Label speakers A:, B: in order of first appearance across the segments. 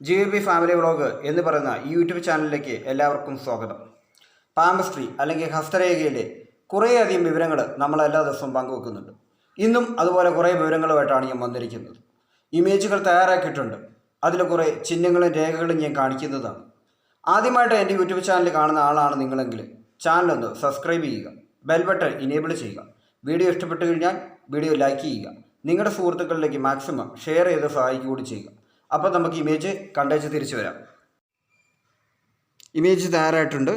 A: GVP family vlog എന്ന് പറയുന്ന ഈ യൂട്യൂബ് ചാനലിലേക്ക് എല്ലാവർക്കും സ്വാഗതം. പാമ്പസ്ട്രി അല്ലെങ്കിൽ ഹസ്തരേഖയിലെ കുറേയധികം വിവരങ്ങൾ നമ്മൾ എല്ലാ ദിവസവും പങ്കുവെക്കുന്നുണ്ട്. ഇന്നും അതുപോലെ കുറേ വിവരങ്ങളുമായിട്ടാണ് ഞാൻ വന്നിരിക്കുന്നത്. ഇമേജുകൾ തയ്യാറാക്കിയിട്ടുണ്ട്. അതിൽ കുറേ ചിഹ്നങ്ങളും രേഖകളും ഞാൻ കാണിക്കുന്നതാണ്. ആദ്യമായിട്ട് എൻ്റെ യൂട്യൂബ് ചാനൽ കാണുന്ന ആളാണ് നിങ്ങളെങ്കിൽ ചാനലൊന്ന് സബ്സ്ക്രൈബ് ചെയ്യുക, ബെൽ ബട്ടൺ ഇനേബിൾ ചെയ്യുക. വീഡിയോ ഇഷ്ടപ്പെട്ടു കഴിഞ്ഞാൽ വീഡിയോ ലൈക്ക് ചെയ്യുക, നിങ്ങളുടെ സുഹൃത്തുക്കളിലേക്ക് മാക്സിമം ഷെയർ ചെയ്ത് സഹായിക്കുകയും ചെയ്യുക. അപ്പോൾ നമുക്ക് ഇമേജ് കണ്ടേച്ച് തിരിച്ചു വരാം. ഇമേജ് തയ്യാറായിട്ടുണ്ട്.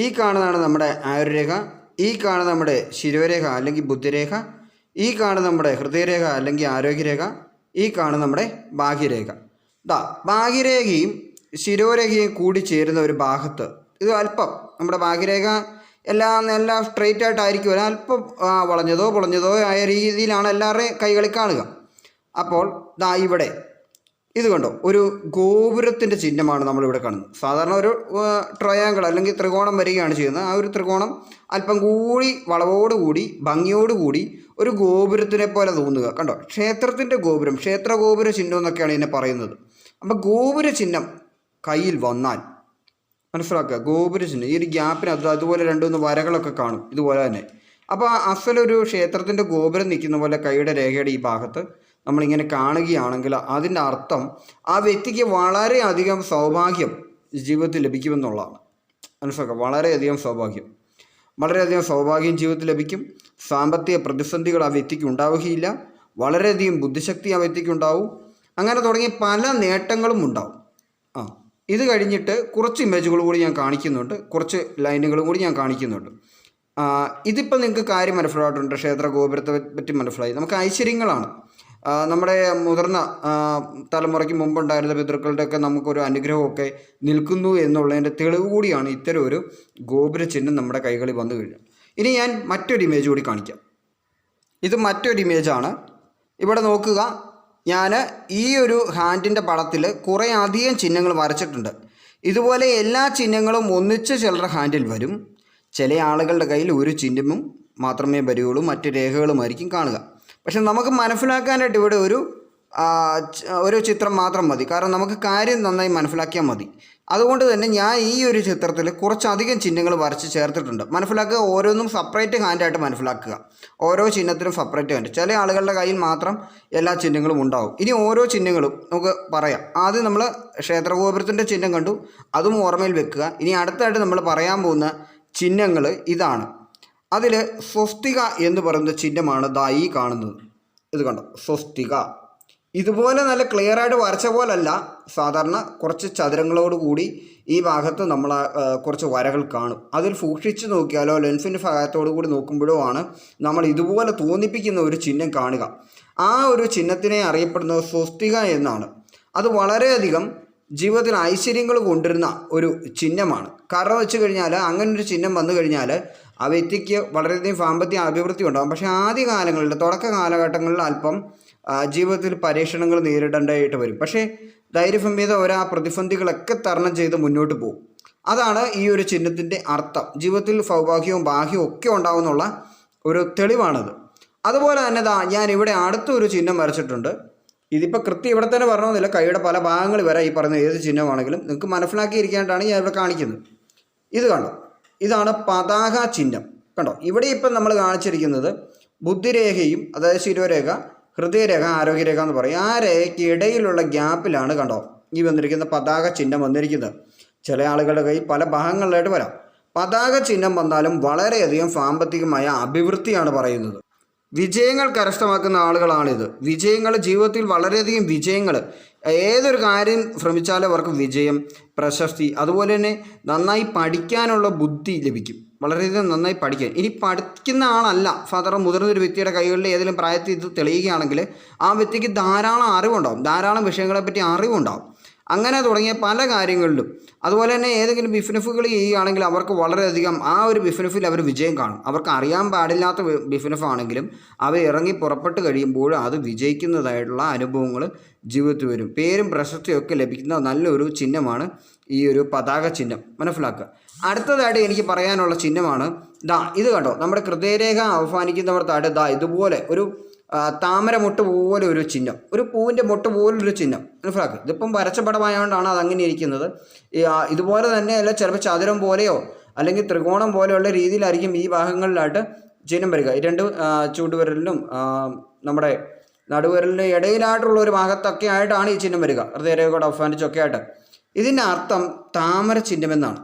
A: ഈ കാണുന്നതാണ് നമ്മുടെ ആയുർരേഖ, ഈ കാണുന്ന നമ്മുടെ ശിരോരേഖ അല്ലെങ്കിൽ ബുദ്ധിരേഖ, ഈ കാണുന്ന നമ്മുടെ ഹൃദയരേഖ അല്ലെങ്കിൽ ആരോഗ്യരേഖ, ഈ കാണുന്ന നമ്മുടെ ഭാഗ്യരേഖ. ഭാഗ്യരേഖയും ശിരോരേഖയും കൂടി ചേരുന്ന ഒരു ഭാഗത്ത് ഇത് അല്പം നമ്മുടെ ഭാഗ്യരേഖ എല്ലാം സ്ട്രെയിറ്റ് ആയിട്ടായിരിക്കും, ഒരല്പം വളഞ്ഞതോ പൊളഞ്ഞതോ ആയ രീതിയിലാണ് എല്ലാവരുടെയും കൈകളിൽ കാണുക. അപ്പോൾ ഇവിടെ ഇത് കണ്ടോ, ഒരു ഗോപുരത്തിൻ്റെ ചിഹ്നമാണ് നമ്മളിവിടെ കാണുന്നത്. സാധാരണ ഒരു ട്രയാങ്കിൾ അല്ലെങ്കിൽ ത്രികോണം വരികയാണ് ചെയ്യുന്നത്. ആ ഒരു ത്രികോണം അല്പം കൂടി വളവോടുകൂടി ഭംഗിയോടുകൂടി ഒരു ഗോപുരത്തിനെ പോലെ തോന്നുക. കണ്ടോ, ക്ഷേത്രത്തിൻ്റെ ഗോപുരം, ക്ഷേത്ര ഗോപുര ചിഹ്നം എന്നൊക്കെയാണ് ഇതിനെ പറയുന്നത്. അപ്പം ഗോപുര ചിഹ്നം കയ്യിൽ വന്നാൽ മനസ്സിലാക്കുക, ഗോപുര ചിഹ്നം ഈ ഒരു ഗ്യാപ്പിന് അതുപോലെ രണ്ടുമൂന്ന് വരകളൊക്കെ കാണും ഇതുപോലെ തന്നെ. അപ്പോൾ അസലൊരു ക്ഷേത്രത്തിൻ്റെ ഗോപുരം നിൽക്കുന്ന പോലെ കൈയുടെ രേഖയുടെ ഈ ഭാഗത്ത് നമ്മളിങ്ങനെ കാണുകയാണെങ്കിൽ അതിൻ്റെ അർത്ഥം ആ വ്യക്തിക്ക് വളരെയധികം സൗഭാഗ്യം ജീവിതത്തിൽ ലഭിക്കുമെന്നുള്ളതാണ്. മനസ്സിലാക്കുക, വളരെയധികം സൗഭാഗ്യം ജീവിതത്തിൽ ലഭിക്കും. സാമ്പത്തിക പ്രതിസന്ധികൾ ആ വ്യക്തിക്ക് ഉണ്ടാവുകയില്ല. വളരെയധികം ബുദ്ധിശക്തി ആ വ്യക്തിക്ക് ഉണ്ടാവും. അങ്ങനെ തുടങ്ങിയ പല നേട്ടങ്ങളും ഉണ്ടാവും. ഇത് കഴിഞ്ഞിട്ട് കുറച്ച് ഇമേജുകൾ കൂടി ഞാൻ കാണിക്കുന്നുണ്ട്, കുറച്ച് ലൈനുകളും കൂടി ഞാൻ കാണിക്കുന്നുണ്ട്. ഇതിപ്പോൾ നിങ്ങൾക്ക് കാര്യം മനസ്സിലായിട്ടുണ്ട്. ക്ഷേത്ര ഗോപുരത്തെ പറ്റി മനസ്സിലായി. നമുക്ക് ഐശ്വര്യങ്ങളാണ്. നമ്മുടെ മുതിർന്ന തലമുറയ്ക്ക് മുമ്പുണ്ടായിരുന്ന പിതൃക്കളുടെയൊക്കെ നമുക്കൊരു അനുഗ്രഹമൊക്കെ നിൽക്കുന്നു എന്നുള്ളതിൻ്റെ തെളിവ് കൂടിയാണ് ഇത്തരം ഒരു ഗോപുര ചിഹ്നം നമ്മുടെ കൈകളിൽ വന്നു കഴിഞ്ഞാൽ. ഇനി ഞാൻ മറ്റൊരു ഇമേജ് കൂടി കാണിക്കാം. ഇത് മറ്റൊരു ഇമേജാണ്. ഇവിടെ നോക്കുക, ഞാൻ ഈ ഒരു ഹാൻഡിൻ്റെ പടത്തിൽ കുറേ അധികം ചിഹ്നങ്ങൾ വരച്ചിട്ടുണ്ട്. ഇതുപോലെ എല്ലാ ചിഹ്നങ്ങളും ഒന്നിച്ച് ചിലരുടെ ഹാൻഡിൽ വരും. ചില ആളുകളുടെ കയ്യിൽ ഒരു ചിഹ്നവും മാത്രമേ വരികയുള്ളൂ, മറ്റ് രേഖകളുമായിരിക്കും കാണുക. പക്ഷെ നമുക്ക് മനസ്സിലാക്കാനായിട്ട് ഇവിടെ ഒരു ചിത്രം മാത്രം മതി. കാരണം നമുക്ക് കാര്യം നന്നായി മനസ്സിലാക്കിയാൽ മതി. അതുകൊണ്ട് തന്നെ ഞാൻ ഈ ഒരു ചിത്രത്തിൽ കുറച്ചധികം ചിഹ്നങ്ങൾ വരച്ച് ചേർത്തിട്ടുണ്ട്. മനസ്സിലാക്കുക, ഓരോന്നും സെപ്പറേറ്റ് ഹാൻഡായിട്ട് മനസ്സിലാക്കുക. ഓരോ ചിഹ്നത്തിനും സെപ്പറേറ്റ് ഹാൻഡ്. ചില ആളുകളുടെ കയ്യിൽ മാത്രം എല്ലാ ചിഹ്നങ്ങളും ഉണ്ടാവും. ഇനി ഓരോ ചിഹ്നങ്ങളും നമുക്ക് പറയാം. ആദ്യം നമ്മൾ ക്ഷേത്രഗോപുരത്തിൻ്റെ ചിഹ്നം കണ്ടു, അതും ഓർമ്മയിൽ വെക്കുക. ഇനി അടുത്തായിട്ട് നമ്മൾ പറയാൻ പോകുന്ന ചിഹ്നങ്ങൾ ഇതാണ്. അതിൽ സ്വസ്തിക എന്ന് പറയുന്ന ചിഹ്നമാണ് ഈ കാണുന്നത്. ഇത് കണ്ടോ, സ്വസ്തിക. ഇതുപോലെ നല്ല ക്ലിയർ ആയിട്ട് വരച്ച പോലല്ല, സാധാരണ കുറച്ച് ചതുരങ്ങളോടുകൂടി ഈ ഭാഗത്ത് നമ്മൾ കുറച്ച് വരകൾ കാണും. അതിൽ സൂക്ഷിച്ച് നോക്കിയാലോ ലെൻസിൻ്റെ ഭാഗത്തോടു കൂടി നോക്കുമ്പോഴോ ആണ് നമ്മൾ ഇതുപോലെ തോന്നിപ്പിക്കുന്ന ഒരു ചിഹ്നം കാണുക. ആ ഒരു ചിഹ്നത്തിനെ അറിയപ്പെടുന്നത് സ്വസ്തിക എന്നാണ്. അത് വളരെയധികം ജീവിതത്തിൽ ഐശ്വര്യങ്ങൾ കൊണ്ടുവരുന്ന ഒരു ചിഹ്നമാണ്. കാരണം വെച്ച് കഴിഞ്ഞാൽ അങ്ങനെ ഒരു ചിഹ്നം വന്നു കഴിഞ്ഞാൽ ആ വ്യക്തിക്ക് വളരെയധികം സാമ്പത്തിക അഭിവൃദ്ധി ഉണ്ടാകും. പക്ഷേ ആദ്യ കാലങ്ങളിൽ, തുടക്ക കാലഘട്ടങ്ങളിൽ അല്പം ജീവിതത്തിൽ പരീക്ഷണങ്ങൾ നേരിടേണ്ടതായിട്ട് വരും. പക്ഷേ ധൈര്യസംവേദ പ്രതിസന്ധികളൊക്കെ തരണം ചെയ്ത് മുന്നോട്ട് പോകും. അതാണ് ഈ ഒരു ചിഹ്നത്തിൻ്റെ അർത്ഥം. ജീവിതത്തിൽ സൗഭാഗ്യവും ഭാഗ്യവും ഒക്കെ ഉണ്ടാകുന്നുള്ള ഒരു തെളിവാണത്. അതുപോലെ തന്നെ ഞാൻ ഇവിടെ അടുത്തൊരു ചിഹ്നം വരച്ചിട്ടുണ്ട്. ഇതിപ്പോൾ കൃത്യം ഇവിടെ തന്നെ പറഞ്ഞൊന്നുമില്ല, കൈയുടെ പല ഭാഗങ്ങൾ വരെ ഈ പറയുന്ന ഏത് ചിഹ്നമാണെങ്കിലും നിങ്ങൾക്ക് മനസ്സിലാക്കിയിരിക്കാനായിട്ടാണ് ഞാൻ ഇവിടെ കാണിക്കുന്നത്. ഇത് കണ്ടോ, ഇതാണ് പതാക ചിഹ്നം. കണ്ടോ, ഇവിടെ ഇപ്പം നമ്മൾ കാണിച്ചിരിക്കുന്നത് ബുദ്ധിരേഖയും, അതായത് ശിരോരേഖ, ഹൃദയരേഖ, ആരോഗ്യരേഖ എന്ന് പറയും. ആ രേഖയ്ക്ക് ഇടയിലുള്ള ഗ്യാപ്പിലാണ് കണ്ടോ ഈ വന്നിരിക്കുന്ന പതാക ചിഹ്നം വന്നിരിക്കുന്നത്. ചില ആളുകളുടെ കയ്യിൽ പല ഭാഗങ്ങളിലായിട്ട് വരാം. പതാക ചിഹ്നം വന്നാലും വളരെയധികം സാമ്പത്തികമായ അഭിവൃദ്ധിയാണ് പറയുന്നത്. വിജയങ്ങൾ കരസ്ഥമാക്കുന്ന ആളുകളാണിത്. വിജയങ്ങൾ ജീവിതത്തിൽ വളരെയധികം വിജയങ്ങൾ, ഏതൊരു കാര്യം ശ്രമിച്ചാലും അവർക്ക് വിജയം, പ്രശസ്തി, അതുപോലെ തന്നെ നന്നായി പഠിക്കാനുള്ള ബുദ്ധി ലഭിക്കും. വളരെയധികം നന്നായി പഠിക്കാൻ. ഇനി പഠിക്കുന്ന ആളല്ല, സാധാരണ മുതിർന്നൊരു വ്യക്തിയുടെ കൈകളിൽ ഏതെങ്കിലും പ്രായത്തിൽ ഇത് തെളിയുകയാണെങ്കിൽ ആ വ്യക്തിക്ക് ധാരാളം അറിവുണ്ടാവും, ധാരാളം വിഷയങ്ങളെപ്പറ്റി അറിവുണ്ടാവും. അങ്ങനെ തുടങ്ങിയ പല കാര്യങ്ങളിലും. അതുപോലെ തന്നെ ഏതെങ്കിലും ബിസിനസ്സുകൾ ചെയ്യുകയാണെങ്കിൽ അവർക്ക് വളരെയധികം ആ ഒരു ബിസിനസ്സിൽ അവർ വിജയം കാണും. അവർക്ക് അറിയാൻ പാടില്ലാത്ത ബിസിനസ് ആണെങ്കിലും അവ ഇറങ്ങി പുറപ്പെട്ട് കഴിയുമ്പോൾ അത് വിജയിക്കുന്നതായിട്ടുള്ള അനുഭവങ്ങൾ ജീവിതത്തിൽ വരും. പേരും പ്രശസ്തിയൊക്കെ ലഭിക്കുന്ന നല്ലൊരു ചിഹ്നമാണ് ഈ ഒരു പതാക ചിഹ്നം. മനസ്സിലാക്കുക. അടുത്തതായിട്ട് എനിക്ക് പറയാനുള്ള ചിഹ്നമാണ് ഇത് കണ്ടോ, നമ്മുടെ ഹൃദയരേഖ അവസാനിക്കുന്നവർക്കായിട്ട് ഇതുപോലെ ഒരു താമര മൊട്ട് പോലെ ഒരു ചിഹ്നം, ഒരു പൂവിൻ്റെ മൊട്ട് പോലൊരു ചിഹ്നം. മനസ്സിലാക്കുക. ഇതിപ്പം വരച്ച പടമായതുകൊണ്ടാണ് അതങ്ങനെ ഇരിക്കുന്നത്. ഇതുപോലെ തന്നെ അല്ല, ചിലപ്പോൾ ചതുരം പോലെയോ അല്ലെങ്കിൽ ത്രികോണം പോലെയുള്ള രീതിയിലായിരിക്കും ഈ ഭാഗങ്ങളിലായിട്ട് ചിഹ്നം വരിക. ഈ രണ്ട് ചൂണ്ടുവിരലിനും നമ്മുടെ നടുവിരലിൻ്റെ ഇടയിലായിട്ടുള്ള ഒരു ഭാഗത്തൊക്കെ ആയിട്ടാണ് ഈ ചിഹ്നം വരിക, ഹൃദയരേഖയുടെ അവസാനിച്ചൊക്കെ ആയിട്ട്. ഇതിൻ്റെ അർത്ഥം താമര ചിഹ്നം എന്നാണ്.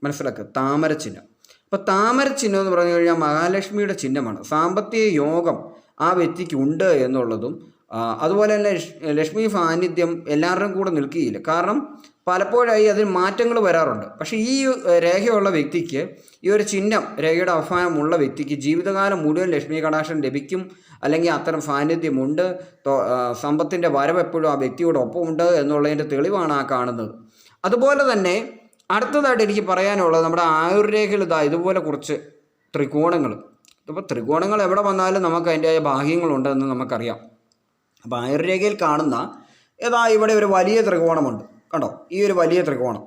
A: മനസ്സിലാക്കുക, താമര ചിഹ്നം. അപ്പോൾ താമര ചിഹ്നം എന്ന് പറഞ്ഞു കഴിഞ്ഞാൽ മഹാലക്ഷ്മിയുടെ ചിഹ്നമാണ്. സാമ്പത്തിക യോഗം ആ വ്യക്തിക്ക് ഉണ്ട് എന്നുള്ളതും അതുപോലെ തന്നെ ലക്ഷ്മി സാന്നിധ്യം എല്ലാവരുടെയും കൂടെ നിൽക്കുകയില്ല. കാരണം പലപ്പോഴായി അതിൽ മാറ്റങ്ങൾ വരാറുണ്ട്. പക്ഷേ ഈ രേഖയുള്ള വ്യക്തിക്ക്, ഈ ഒരു ചിഹ്നം രേഖയുടെ അവസാനമുള്ള വ്യക്തിക്ക് ജീവിതകാലം മുഴുവൻ ലക്ഷ്മി കടാക്ഷം ലഭിക്കും, അല്ലെങ്കിൽ അത്തരം സാന്നിധ്യമുണ്ട്, സമ്പത്തിൻ്റെ വരവ് എപ്പോഴും ആ വ്യക്തിയോടൊപ്പം ഉണ്ട് എന്നുള്ളതിൻ്റെ തെളിവാണ് ആ കാണുന്നത്. അതുപോലെ തന്നെ അടുത്തതായിട്ട് എനിക്ക് പറയാനുള്ളത്, നമ്മുടെ ആയുർരേഖയിൽ ഇതുപോലെ കുറച്ച് ത്രികോണങ്ങൾ. ഇപ്പോൾ ത്രികോണങ്ങൾ എവിടെ വന്നാലും നമുക്ക് അതിൻ്റെതായ ഭാഗ്യങ്ങളുണ്ടെന്ന് നമുക്കറിയാം. അപ്പോൾ ആയുർരേഖയിൽ കാണുന്ന ഇവിടെ ഒരു വലിയ ത്രികോണമുണ്ട്, കണ്ടോ? ഈ ഒരു വലിയ ത്രികോണം,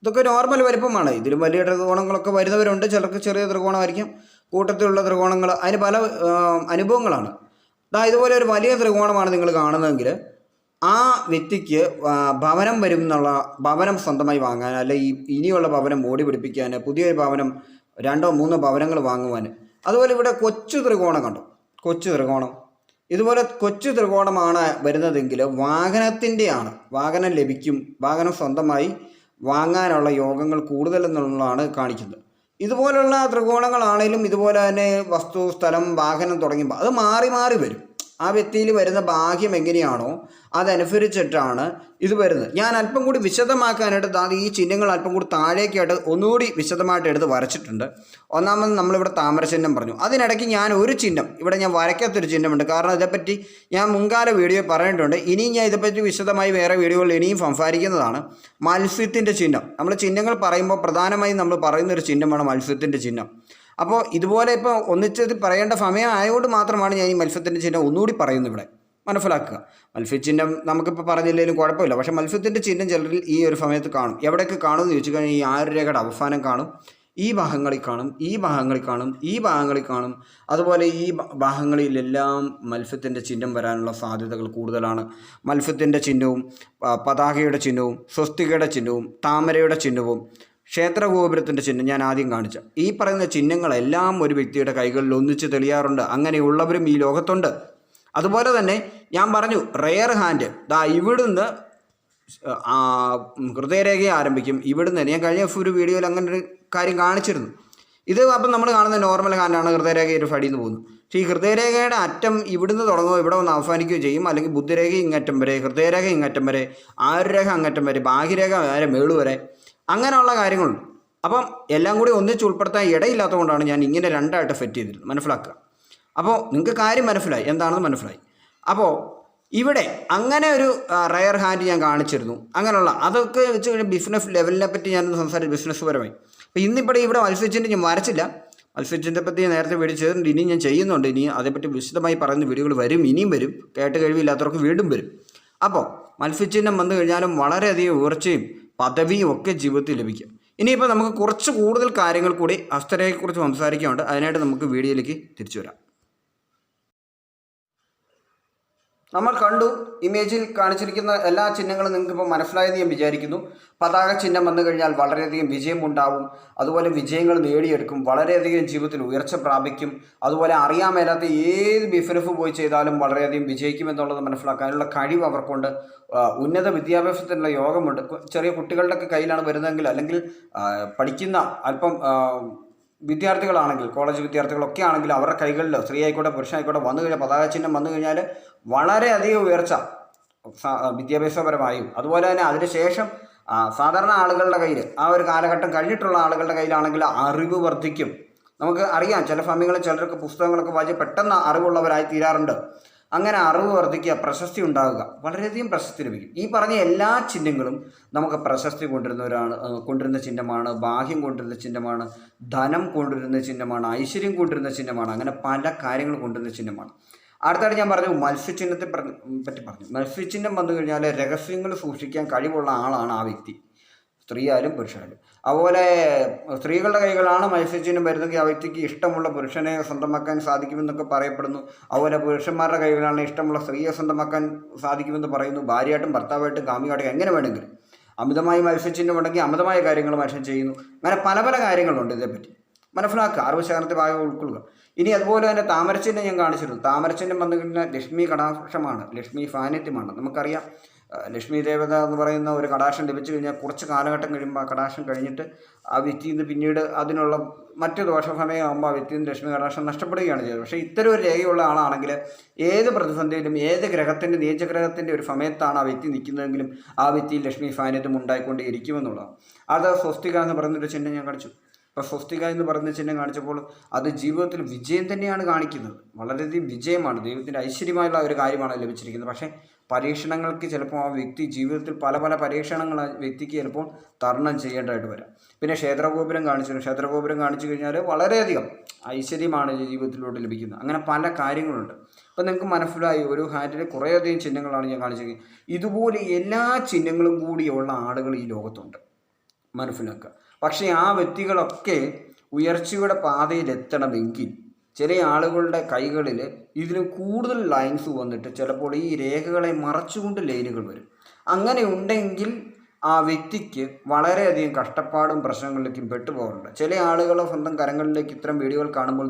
A: ഇതൊക്കെ നോർമൽ വലിപ്പമാണ്. ഇതിലും വലിയ ത്രികോണങ്ങളൊക്കെ വരുന്നവരുണ്ട്. ചിലർക്ക് ചെറിയ ത്രികോണമായിരിക്കും, കൂട്ടത്തിലുള്ള ത്രികോണങ്ങൾ, അതിന് പല അനുഭവങ്ങളാണ്. ഇതുപോലെ ഒരു വലിയ ത്രികോണമാണ് നിങ്ങൾ കാണുന്നതെങ്കിൽ ആ വ്യക്തിക്ക് ഭവനം വരും എന്നുള്ള, ഭവനം സ്വന്തമായി വാങ്ങാൻ, അല്ലെങ്കിൽ ഇനിയുള്ള ഭവനം ഓടി പിടിപ്പിക്കാൻ, പുതിയൊരു ഭവനം 2-3 ഭവനങ്ങൾ വാങ്ങുവാൻ. അതുപോലെ ഇവിടെ കൊച്ചു ത്രികോണം കണ്ടോ, കൊച്ചു ത്രികോണം. ഇതുപോലെ കൊച്ചു ത്രികോണമാണ് വരുന്നതെങ്കിൽ വാഹനത്തിൻ്റെയാണ്, വാഹനം ലഭിക്കും, വാഹനം സ്വന്തമായി വാങ്ങാനുള്ള യോഗങ്ങൾ കൂടുതലെന്നുള്ളതാണ് കാണിക്കുന്നത്. ഇതുപോലുള്ള ത്രികോണങ്ങളാണെങ്കിലും ഇതുപോലെ തന്നെ വസ്തു, സ്ഥലം, വാഹനം തുടങ്ങിയപ്പോൾ അത് മാറി മാറി വരും. ആ വ്യക്തിയിൽ വരുന്ന ഭാഗ്യം എങ്ങനെയാണോ അതനുസരിച്ചിട്ടാണ് ഇത് വരുന്നത്. ഞാൻ അല്പം കൂടി വിശദമാക്കാനായിട്ട് ഈ ചിഹ്നങ്ങൾ അല്പം കൂടി താഴേക്കായിട്ട് ഒന്നുകൂടി വിശദമായിട്ട് എടുത്ത് വരച്ചിട്ടുണ്ട്. ഒന്നാമത് നമ്മളിവിടെ താമര ചിഹ്നം പറഞ്ഞു. അതിനിടയ്ക്ക് ഞാൻ ഒരു ചിഹ്നം ഇവിടെ ഞാൻ വരയ്ക്കാത്തൊരു ചിഹ്നമുണ്ട്. കാരണം ഇതേപ്പറ്റി ഞാൻ മുൻകാല വീഡിയോ പറഞ്ഞിട്ടുണ്ട്. ഇനിയും ഞാൻ ഇതേപ്പറ്റി വിശദമായി വേറെ വീഡിയോകളിൽ ഇനിയും സംസാരിക്കുന്നതാണ്. മത്സ്യത്തിൻ്റെ ചിഹ്നം. നമ്മൾ ചിഹ്നങ്ങൾ പറയുമ്പോൾ പ്രധാനമായും നമ്മൾ പറയുന്നൊരു ചിഹ്നമാണ് മത്സ്യത്തിൻ്റെ ചിഹ്നം. അപ്പോൾ ഇതുപോലെ ഇപ്പോൾ ഒന്നിച്ചത് പറയേണ്ട സമയം ആയതുകൊണ്ട് മാത്രമാണ് ഞാൻ ഈ മത്സ്യത്തിൻ്റെ ചിഹ്നം ഒന്നുകൂടി പറയുന്നത് ഇവിടെ. മനസ്സിലാക്കുക. മത്സ്യചിഹ്നം നമുക്കിപ്പോൾ പറഞ്ഞില്ലെങ്കിലും കുഴപ്പമില്ല. പക്ഷേ മത്സ്യത്തിൻ്റെ ചിഹ്നം ചിലരിൽ ഈ ഒരു സമയത്ത് കാണും. എവിടെയൊക്കെ കാണുമെന്ന് ചോദിച്ചു കഴിഞ്ഞാൽ ഈ ആയുർരേഖയുടെ അവസാനം കാണും, ഈ ഭാഗങ്ങളിൽ കാണും, ഈ ഭാഗങ്ങളിൽ കാണും, ഈ ഭാഗങ്ങളിൽ കാണും. അതുപോലെ ഈ ഭാഗങ്ങളിലെല്ലാം മത്സ്യത്തിൻ്റെ ചിഹ്നം വരാനുള്ള സാധ്യതകൾ കൂടുതലാണ്. മത്സ്യത്തിൻ്റെ ചിഹ്നവും പതാകയുടെ ചിഹ്നവും സ്വസ്തികയുടെ ചിഹ്നവും താമരയുടെ ചിഹ്നവും ക്ഷേത്രഗോപുരത്തിൻ്റെ ചിഹ്നം ഞാൻ ആദ്യം കാണിച്ച ഈ പറയുന്ന ചിഹ്നങ്ങളെല്ലാം ഒരു വ്യക്തിയുടെ കൈകളിൽ ഒന്നിച്ച് തെളിയാറുണ്ട്. അങ്ങനെയുള്ളവരും ഈ ലോകത്തുണ്ട്. അതുപോലെ തന്നെ ഞാൻ പറഞ്ഞു റെയർ ഹാൻഡ്, ഇവിടുന്ന് ഹൃദയരേഖയെ ആരംഭിക്കും. ഇവിടുന്ന് ഞാൻ കഴിഞ്ഞ ഒരു വീഡിയോയിൽ അങ്ങനെ ഒരു കാര്യം കാണിച്ചിരുന്നു. ഇത് അപ്പം നമ്മൾ കാണുന്ന നോർമൽ ഹാൻഡാണ്, ഹൃദയരേഖ ഒരു ഫടിന്ന് പോകുന്നു. പക്ഷേ ഈ ഹൃദയരേഖയുടെ അറ്റം ഇവിടുന്ന് തുടങ്ങുകയോ ഇവിടെ വന്ന് അവസാനിക്കുകയോ ചെയ്യും. അല്ലെങ്കിൽ ബുദ്ധിരേഖ ഇങ്ങറ്റം വരെ, ഹൃദയരേഖ ഇങ്ങറ്റം വരെ, ആയുർരേഖ അങ്ങറ്റം വരെ, ഭാഗ്യരേഖ വരെ മേളു വരെ, അങ്ങനെയുള്ള കാര്യങ്ങളുണ്ട്. അപ്പം എല്ലാം കൂടി ഒന്നിച്ച് ഉൾപ്പെടുത്താൻ ഇടയില്ലാത്തതുകൊണ്ടാണ് ഞാൻ ഇങ്ങനെ രണ്ടായിട്ട് സെറ്റ് ചെയ്തിരുന്നത്. മനസ്സിലാക്കുക. അപ്പോൾ നിങ്ങൾക്ക് കാര്യം മനസ്സിലായി, എന്താണെന്ന് മനസ്സിലായി. അപ്പോൾ ഇവിടെ അങ്ങനെ ഒരു റയർ ഹാൻഡ് ഞാൻ കാണിച്ചിരുന്നു. അങ്ങനെയുള്ള അതൊക്കെ വെച്ച് കഴിഞ്ഞാൽ ബിസിനസ് ലെവലിനെ പറ്റി ഞാനൊന്ന് സംസാരിച്ചു, ബിസിനസ് പരമായി. അപ്പോൾ ഇന്നിപ്പോൾ ഇവിടെ മത്സ്യത്തിൻ്റെ ഞാൻ വരച്ചില്ല. മത്സ്യത്തിൻ്റെ പറ്റി നേരത്തെ വീഡിയോ ചെയ്തിട്ടുണ്ട്, ഇനിയും ഞാൻ ചെയ്യുന്നുണ്ട്. ഇനി അതേപ്പറ്റി വിശദമായി പറയുന്ന വീഡിയോകൾ വരും, ഇനിയും വരും. കേട്ട് കഴിവില്ലാത്തവർക്ക് വീണ്ടും വരും. അപ്പോൾ മത്സ്യചിഹ്നം വന്നു കഴിഞ്ഞാലും വളരെയധികം ഉയർച്ചയും പദവിയും ഒക്കെ ജീവിതത്തിൽ ലഭിക്കും. ഇനിയിപ്പോൾ നമുക്ക് കുറച്ച് കൂടുതൽ കാര്യങ്ങൾ കൂടി ഹസ്തരേഖയെക്കുറിച്ച് സംസാരിക്കാനുണ്ട്. അതിനായിട്ട് നമുക്ക് വീഡിയോയിലേക്ക് തിരിച്ചു വരാം. നമ്മൾ കണ്ടു, ഇമേജിൽ കാണിച്ചിരിക്കുന്ന എല്ലാ ചിഹ്നങ്ങളും നിങ്ങൾക്കിപ്പോൾ മനസ്സിലായെന്ന് ഞാൻ വിചാരിക്കുന്നു. പതാക ചിഹ്നം വന്നു കഴിഞ്ഞാൽ വളരെയധികം വിജയം ഉണ്ടാവും. അതുപോലെ വിജയങ്ങൾ നേടിയെടുക്കും, വളരെയധികം ജീവിതത്തിൽ ഉയർച്ച പ്രാപിക്കും. അതുപോലെ അറിയാൻ മേലാത്ത ഏത് ബിസിനസ് പോയി ചെയ്താലും വളരെയധികം വിജയിക്കും എന്നുള്ളത് മനസ്സിലാക്കാനുള്ള കഴിവ് അവർക്കുണ്ട്. ഉന്നത വിദ്യാഭ്യാസത്തിനുള്ള യോഗമുണ്ട്. ചെറിയ കുട്ടികളുടെയൊക്കെ കയ്യിലാണ് വരുന്നതെങ്കിൽ, അല്ലെങ്കിൽ പഠിക്കുന്ന അല്പം വിദ്യാർത്ഥികളാണെങ്കിൽ, കോളേജ് വിദ്യാർത്ഥികളൊക്കെ ആണെങ്കിൽ അവരുടെ കൈകളിൽ സ്ത്രീ ആയിക്കോട്ടെ പുരുഷനായിക്കോട്ടെ വന്നു കഴിഞ്ഞാൽ പതാക ചിഹ്നം വന്നു കഴിഞ്ഞാൽ വളരെയധികം ഉയർച്ച വിദ്യാഭ്യാസപരമായും. അതുപോലെ തന്നെ അതിനുശേഷം സാധാരണ ആളുകളുടെ കയ്യിൽ, ആ ഒരു കാലഘട്ടം കഴിഞ്ഞിട്ടുള്ള ആളുകളുടെ കയ്യിലാണെങ്കിൽ അറിവ് വർദ്ധിക്കും. നമുക്ക് അറിയാം, ചില സമയങ്ങളിൽ ചിലർക്ക് പുസ്തകങ്ങളൊക്കെ വായിച്ച് പെട്ടെന്ന് അറിവുള്ളവരായി തീരാറുണ്ട്. അങ്ങനെ അറിവ് വർദ്ധിക്കുക, പ്രശസ്തി ഉണ്ടാകുക, വളരെയധികം പ്രശസ്തി ലഭിക്കും. ഈ പറഞ്ഞ എല്ലാ ചിഹ്നങ്ങളും നമുക്ക് പ്രശസ്തി കൊണ്ടുവരുന്ന ചിഹ്നമാണ്, ഭാഗ്യം കൊണ്ടുവരുന്ന ചിഹ്നമാണ്, ധനം കൊണ്ടുവരുന്ന ചിഹ്നമാണ്, ഐശ്വര്യം കൊണ്ടുവരുന്ന ചിഹ്നമാണ്. അങ്ങനെ പല കാര്യങ്ങൾ കൊണ്ടുവരുന്ന ചിഹ്നമാണ്. അടുത്തായിട്ട് ഞാൻ പറഞ്ഞു മത്സ്യചിഹ്നത്തെ പറ്റി പറഞ്ഞു. മത്സ്യചിഹ്നം വന്നു കഴിഞ്ഞാൽ രഹസ്യങ്ങൾ സൂക്ഷിക്കാൻ കഴിവുള്ള ആളാണ് ആ വ്യക്തി. സ്ത്രീയായാലും പുരുഷനായാലും. അതുപോലെ സ്ത്രീകളുടെ കൈകളാണ് മത്സ്യചിഹ്നം വരുന്നെങ്കിൽ ആ വ്യക്തിക്ക് ഇഷ്ടമുള്ള പുരുഷനെ സ്വന്തമാക്കാൻ സാധിക്കുമെന്നൊക്കെ പറയപ്പെടുന്നു. അതുപോലെ പുരുഷന്മാരുടെ കൈകളാണ് ഇഷ്ടമുള്ള സ്ത്രീയെ സ്വന്തമാക്കാൻ സാധിക്കുമെന്ന് പറയുന്നു. ഭാര്യയായിട്ടും ഭർത്താവായിട്ടും കാമിയായിട്ടും എങ്ങനെ വേണമെങ്കിലും. അമിതമായി മത്സ്യചിഹ്നം ഉണ്ടെങ്കിൽ അമിതമായ കാര്യങ്ങൾ മനുഷ്യൻ ചെയ്യുന്നു. അങ്ങനെ പല പല കാര്യങ്ങളുണ്ട് ഇതേപ്പറ്റി മനസ്സിലാക്കുക. 60% ഭാഗം ഉൾക്കൊള്ളുക. ഇനി അതുപോലെ തന്നെ താമരച്ചിഹ്നം ഞാൻ കാണിച്ചിരുന്നു. താമരച്ചിഹ്നം വന്നു കഴിഞ്ഞാൽ ലക്ഷ്മി കടാക്ഷമാണ്, ലക്ഷ്മി സാന്നിധ്യമാണ്. നമുക്കറിയാം ലക്ഷ്മി ദേവത എന്ന് പറയുന്ന ഒരു കടാക്ഷം ലഭിച്ചു കഴിഞ്ഞാൽ കുറച്ച് കാലഘട്ടം കഴിയുമ്പോൾ ആ കടാക്ഷം കഴിഞ്ഞിട്ട് ആ വ്യക്തിയിൽ നിന്ന് പിന്നീട് അതിനുള്ള മറ്റ് ദോഷസമയമാകുമ്പോൾ ആ വ്യക്തിയിൽ നിന്ന് ലക്ഷ്മി കടാക്ഷം നഷ്ടപ്പെടുകയാണ് ചെയ്തത്. പക്ഷേ ഇത്തരം ഒരു രേഖയുള്ള ആളാണെങ്കിൽ ഏത് പ്രതിസന്ധിയിലും ഏത് ഗ്രഹത്തിൻ്റെ നീചഗ്രഹത്തിൻ്റെ ഒരു സമയത്താണ് ആ വ്യക്തി നിൽക്കുന്നതെങ്കിലും ആ വ്യക്തിയിൽ ലക്ഷ്മി സാന്നിധ്യം ഉണ്ടായിക്കൊണ്ടേ ഇരിക്കുമെന്നുള്ളതാണ്. അത് സ്വസ്തിക എന്ന് പറയുന്നൊരു ചിഹ്നം ഞാൻ കാണിച്ചു. ഇപ്പോൾ സ്വസ്തിക എന്ന് പറയുന്ന ചിഹ്നം കാണിച്ചപ്പോൾ അത് ജീവിതത്തിൽ വിജയം തന്നെയാണ് കാണിക്കുന്നത്. വളരെയധികം വിജയമാണ്, ദൈവത്തിൻ്റെ ഐശ്വര്യമായുള്ള ഒരു കാര്യമാണ് ലഭിച്ചിരിക്കുന്നത്. പക്ഷേ പരീക്ഷണങ്ങൾക്ക് ചിലപ്പോൾ ആ വ്യക്തി ജീവിതത്തിൽ പല പല പരീക്ഷണങ്ങൾ ആ വ്യക്തിക്ക് ചിലപ്പോൾ തരണം ചെയ്യേണ്ടതായിട്ട് വരാം. പിന്നെ ക്ഷേത്രഗോപുരം കാണിച്ചു. ക്ഷേത്രഗോപുരം കാണിച്ചു കഴിഞ്ഞാൽ വളരെയധികം ഐശ്വര്യമാണ് ജീവിതത്തിലൂടെ ലഭിക്കുന്നത്. അങ്ങനെ പല കാര്യങ്ങളുണ്ട്. അപ്പോൾ നിങ്ങൾക്ക് മനസ്സിലായി, ഒരു ഹാൻഡിൽ കുറേയധികം ചിഹ്നങ്ങളാണ് ഞാൻ കാണിച്ചത്. ഇതുപോലെ എല്ലാ ചിഹ്നങ്ങളും കൂടിയുള്ള ആളുകൾ ഈ ലോകത്തുണ്ട്, മനസ്സിലാക്കുക. പക്ഷേ ആ വ്യക്തികളൊക്കെ ഉയർച്ചയുടെ പാതയിലെത്തണമെങ്കിൽ ചില ആളുകളുടെ കൈകളിൽ ഇതിന് കൂടുതൽ ലൈൻസ് വന്നിട്ട് ചിലപ്പോൾ ഈ രേഖകളെ മറച്ചുകൊണ്ട് ലൈനുകൾ വരും. അങ്ങനെ ഉണ്ടെങ്കിൽ ആ വ്യക്തിക്ക് വളരെയധികം കഷ്ടപ്പാടും പ്രശ്നങ്ങളിലേക്കും പെട്ടുപോകാറുണ്ട്. ചില ആളുകൾ സ്വന്തം കരങ്ങളിലേക്ക് ഇത്തരം വീഡിയോകൾ കാണുമ്പോൾ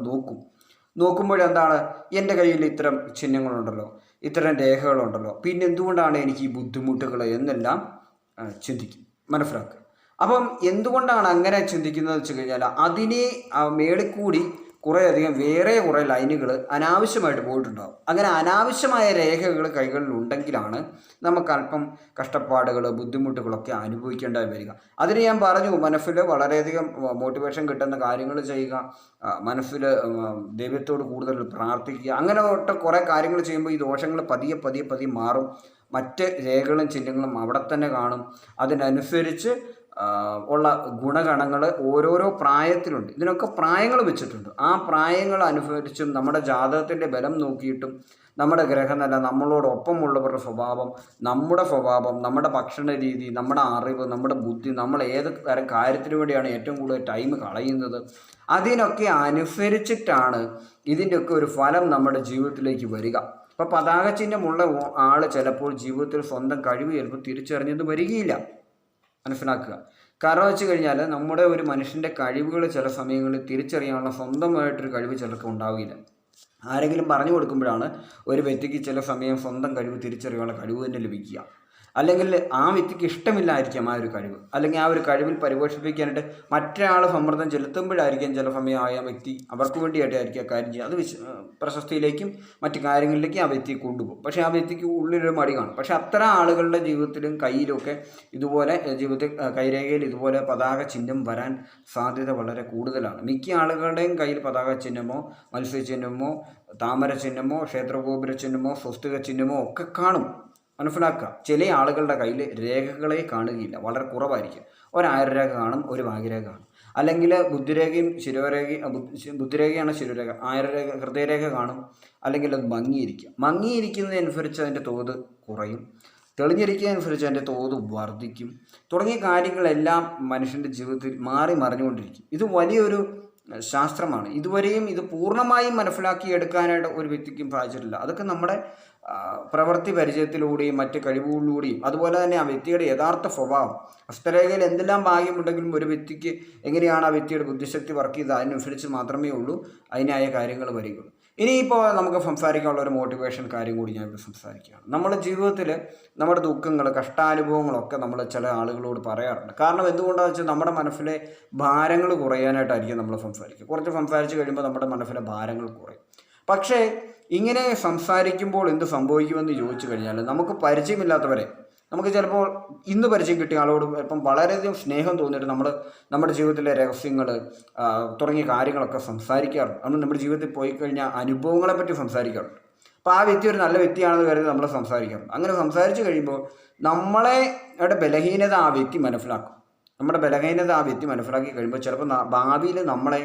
A: നോക്കുമ്പോഴെന്താണ്, എൻ്റെ കയ്യിൽ ഇത്തരം ചിഹ്നങ്ങളുണ്ടല്ലോ, ഇത്തരം രേഖകളുണ്ടല്ലോ, പിന്നെ എന്തുകൊണ്ടാണ് എനിക്ക് ഈ ബുദ്ധിമുട്ടുകൾ എന്നെല്ലാം ചിന്തിക്കും, മനസ്സിലാക്കുക. അപ്പം എന്തുകൊണ്ടാണ് അങ്ങനെ ചിന്തിക്കുന്നത് വെച്ച് കഴിഞ്ഞാൽ അതിനെ മേളിൽ കൂടി കുറേയധികം വേറെ കുറേ ലൈനുകൾ അനാവശ്യമായിട്ട് പോയിട്ടുണ്ടാകും. അങ്ങനെ അനാവശ്യമായ രേഖകൾ കൈകളിൽ ഉണ്ടെങ്കിലാണ് നമുക്ക് അല്പം കഷ്ടപ്പാടുകൾ ബുദ്ധിമുട്ടുകളൊക്കെ അനുഭവിക്കേണ്ടതായി വരിക. അതിന് ഞാൻ പറഞ്ഞു, മനസ്സിൽ വളരെയധികം മോട്ടിവേഷൻ കിട്ടുന്ന കാര്യങ്ങൾ ചെയ്യുക, മനസ്സിൽ ദൈവത്തോട് കൂടുതൽ പ്രാർത്ഥിക്കുക. അങ്ങനെ കുറേ കാര്യങ്ങൾ ചെയ്യുമ്പോൾ ഈ ദോഷങ്ങൾ പതിയെ പതിയെ പതിയെ മാറും. മറ്റ് രേഖകളും ചിഹ്നങ്ങളും അവിടെ തന്നെ കാണും. അതിനനുസരിച്ച് ഉള്ള ഗുണഗണങ്ങൾ ഓരോരോ പ്രായത്തിലുണ്ട്. ഇതിനൊക്കെ പ്രായങ്ങൾ വെച്ചിട്ടുണ്ട്. ആ പ്രായങ്ങൾ അനുസരിച്ചും നമ്മുടെ ജാതകത്തിൻ്റെ ബലം നോക്കിയിട്ടും നമ്മുടെ ഗ്രഹനില, നമ്മളോടൊപ്പമുള്ളവരുടെ സ്വഭാവം, നമ്മുടെ ഭക്ഷണ രീതി, നമ്മുടെ അറിവ്, നമ്മുടെ ബുദ്ധി, നമ്മൾ ഏത് തരം കാര്യത്തിന് വേണ്ടിയാണ് ഏറ്റവും കൂടുതൽ ടൈം കളയുന്നത്, അതിനൊക്കെ അനുസരിച്ചിട്ടാണ് ഇതിൻ്റെയൊക്കെ ഒരു ഫലം നമ്മുടെ ജീവിതത്തിലേക്ക് വരിക. ഇപ്പോൾ പതാക ചിഹ്നമുള്ള ആൾ ചിലപ്പോൾ ജീവിതത്തിൽ സ്വന്തം കഴിവ് ചിലപ്പോൾ തിരിച്ചറിഞ്ഞത് വരികയില്ല, മനസ്സിലാക്കുക. കാരണം വെച്ച് കഴിഞ്ഞാൽ നമ്മുടെ ഒരു മനുഷ്യൻ്റെ കഴിവുകൾ ചില സമയങ്ങളിൽ തിരിച്ചറിയാനുള്ള സ്വന്തമായിട്ടൊരു കഴിവ് ചിലർക്ക് ഉണ്ടാവില്ല. ആരെങ്കിലും പറഞ്ഞു കൊടുക്കുമ്പോഴാണ് ഒരു വ്യക്തിക്ക് ചില സമയം സ്വന്തം കഴിവ് തിരിച്ചറിയാനുള്ള കഴിവ് തന്നെ ലഭിക്കുക. അല്ലെങ്കിൽ ആ വ്യക്തിക്ക് ഇഷ്ടമില്ലായിരിക്കാം ആ ഒരു കഴിവ്, അല്ലെങ്കിൽ ആ ഒരു കഴിവിൽ പരിപോഷിപ്പിക്കാനായിട്ട് മറ്റൊരാൾ സമ്മർദ്ദം ചെലുത്തുമ്പോഴായിരിക്കും ചില സമയം ആ വ്യക്തി അവർക്ക് വേണ്ടിയിട്ടായിരിക്കും ആ കാര്യം ചെയ്യുക. അത് പ്രശസ്തിയിലേക്കും മറ്റു കാര്യങ്ങളിലേക്കും ആ വ്യക്തിയെ കൊണ്ടുപോകും. പക്ഷേ ആ വ്യക്തിക്ക് ഉള്ളിലൊരു മടി കാണും. പക്ഷേ അത്തരം ആളുകളുടെ ജീവിതത്തിലും കയ്യിലൊക്കെ ഇതുപോലെ ജീവിതത്തിൽ കൈരേഖയിൽ ഇതുപോലെ പതാക ചിഹ്നം വരാൻ സാധ്യത വളരെ കൂടുതലാണ്. മിക്ക ആളുകളുടെയും കയ്യിൽ പതാക ചിഹ്നമോ മത്സ്യചിഹ്നമോ താമര ചിഹ്നമോ ക്ഷേത്രഗോപുര ചിഹ്നമോ സ്വസ്തിക ചിഹ്നമോ ഒക്കെ കാണും, മനസ്സിലാക്കുക. ചില ആളുകളുടെ കയ്യിൽ രേഖകളെ കാണുകയില്ല, വളരെ കുറവായിരിക്കും. ഒരു ആയുർരേഖ കാണും, ഒരു ഭാഗ്യരേഖ കാണും. അല്ലെങ്കിൽ ബുദ്ധിരേഖയും ബുദ്ധിരേഖയാണ് ശിരോരേഖ, ആയുർരേഖ ഹൃദയരേഖ കാണും. അല്ലെങ്കിൽ അത് മങ്ങിയിരിക്കുന്നതനുസരിച്ച് അതിൻ്റെ തോത് കുറയും, തെളിഞ്ഞിരിക്കുന്നതനുസരിച്ച് അതിൻ്റെ തോത് വർദ്ധിക്കും. തുടങ്ങിയ കാര്യങ്ങളെല്ലാം മനുഷ്യൻ്റെ ജീവിതത്തിൽ മാറി മറിഞ്ഞുകൊണ്ടിരിക്കും. ഇത് വലിയൊരു ശാസ്ത്രമാണ്. ഇതുവരെയും ഇത് പൂർണ്ണമായും മനസ്സിലാക്കിയെടുക്കാനായിട്ട് ഒരു വ്യക്തിക്കും സാധിച്ചിട്ടില്ല. അതൊക്കെ നമ്മുടെ പ്രവൃത്തി പരിചയത്തിലൂടെയും മറ്റ് കഴിവുകളിലൂടെയും അതുപോലെ തന്നെ ആ വ്യക്തിയുടെ യഥാർത്ഥ സ്വഭാവം, ഹസ്തരേഖയിൽ എന്തെല്ലാം ഭാഗ്യമുണ്ടെങ്കിലും ഒരു വ്യക്തിക്ക് എങ്ങനെയാണ് ആ വ്യക്തിയുടെ ബുദ്ധിശക്തി വർക്ക് ചെയ്ത് അതിനനുസരിച്ച് മാത്രമേ ഉള്ളൂ അതിനായ കാര്യങ്ങൾ വരികയുള്ളൂ. ഇനിയിപ്പോൾ നമുക്ക് സംസാരിക്കാനുള്ള ഒരു മോട്ടിവേഷൻ കാര്യം കൂടി ഞാൻ ഇവിടെ സംസാരിക്കുകയാണ്. നമ്മുടെ ജീവിതത്തിൽ നമ്മുടെ ദുഃഖങ്ങൾ കഷ്ടാനുഭവങ്ങളൊക്കെ നമ്മൾ ചില ആളുകളോട് പറയാറുണ്ട്. കാരണം എന്തുകൊണ്ടാണെന്ന് വെച്ചാൽ നമ്മുടെ മനസ്സിലെ ഭാരങ്ങൾ കുറയാനായിട്ടായിരിക്കും നമ്മൾ സംസാരിക്കുക. കുറച്ച് സംസാരിച്ച് കഴിയുമ്പോൾ നമ്മുടെ മനസ്സിലെ ഭാരങ്ങൾ കുറയും. പക്ഷേ ഇങ്ങനെ സംസാരിക്കുമ്പോൾ എന്ത് സംഭവിക്കുമെന്ന് ചോദിച്ചു കഴിഞ്ഞാൽ നമുക്ക് പരിചയമില്ലാത്തവരെ, നമുക്ക് ചിലപ്പോൾ ഇന്ന് പരിചയം കിട്ടിയ ആളോട് ഇപ്പം വളരെയധികം സ്നേഹം തോന്നിയിട്ട് നമ്മൾ നമ്മുടെ ജീവിതത്തിലെ രഹസ്യങ്ങൾ തുടങ്ങിയ കാര്യങ്ങളൊക്കെ സംസാരിക്കാറുണ്ട്. നമ്മൾ നമ്മുടെ ജീവിതത്തിൽ പോയി കഴിഞ്ഞാൽ അനുഭവങ്ങളെപ്പറ്റി സംസാരിക്കാറുണ്ട്. അപ്പോൾ ആ വ്യക്തി ഒരു നല്ല വ്യക്തിയാണെന്ന് കരുതി നമ്മൾ സംസാരിക്കാറുണ്ട്. അങ്ങനെ സംസാരിച്ച് കഴിയുമ്പോൾ നമ്മളെ ബലഹീനത ആ വ്യക്തി മനസ്സിലാക്കും. നമ്മുടെ ബലഹീനത ആ വ്യക്തി മനസ്സിലാക്കി കഴിയുമ്പോൾ ചിലപ്പോൾ ഭാവിയിൽ നമ്മളെ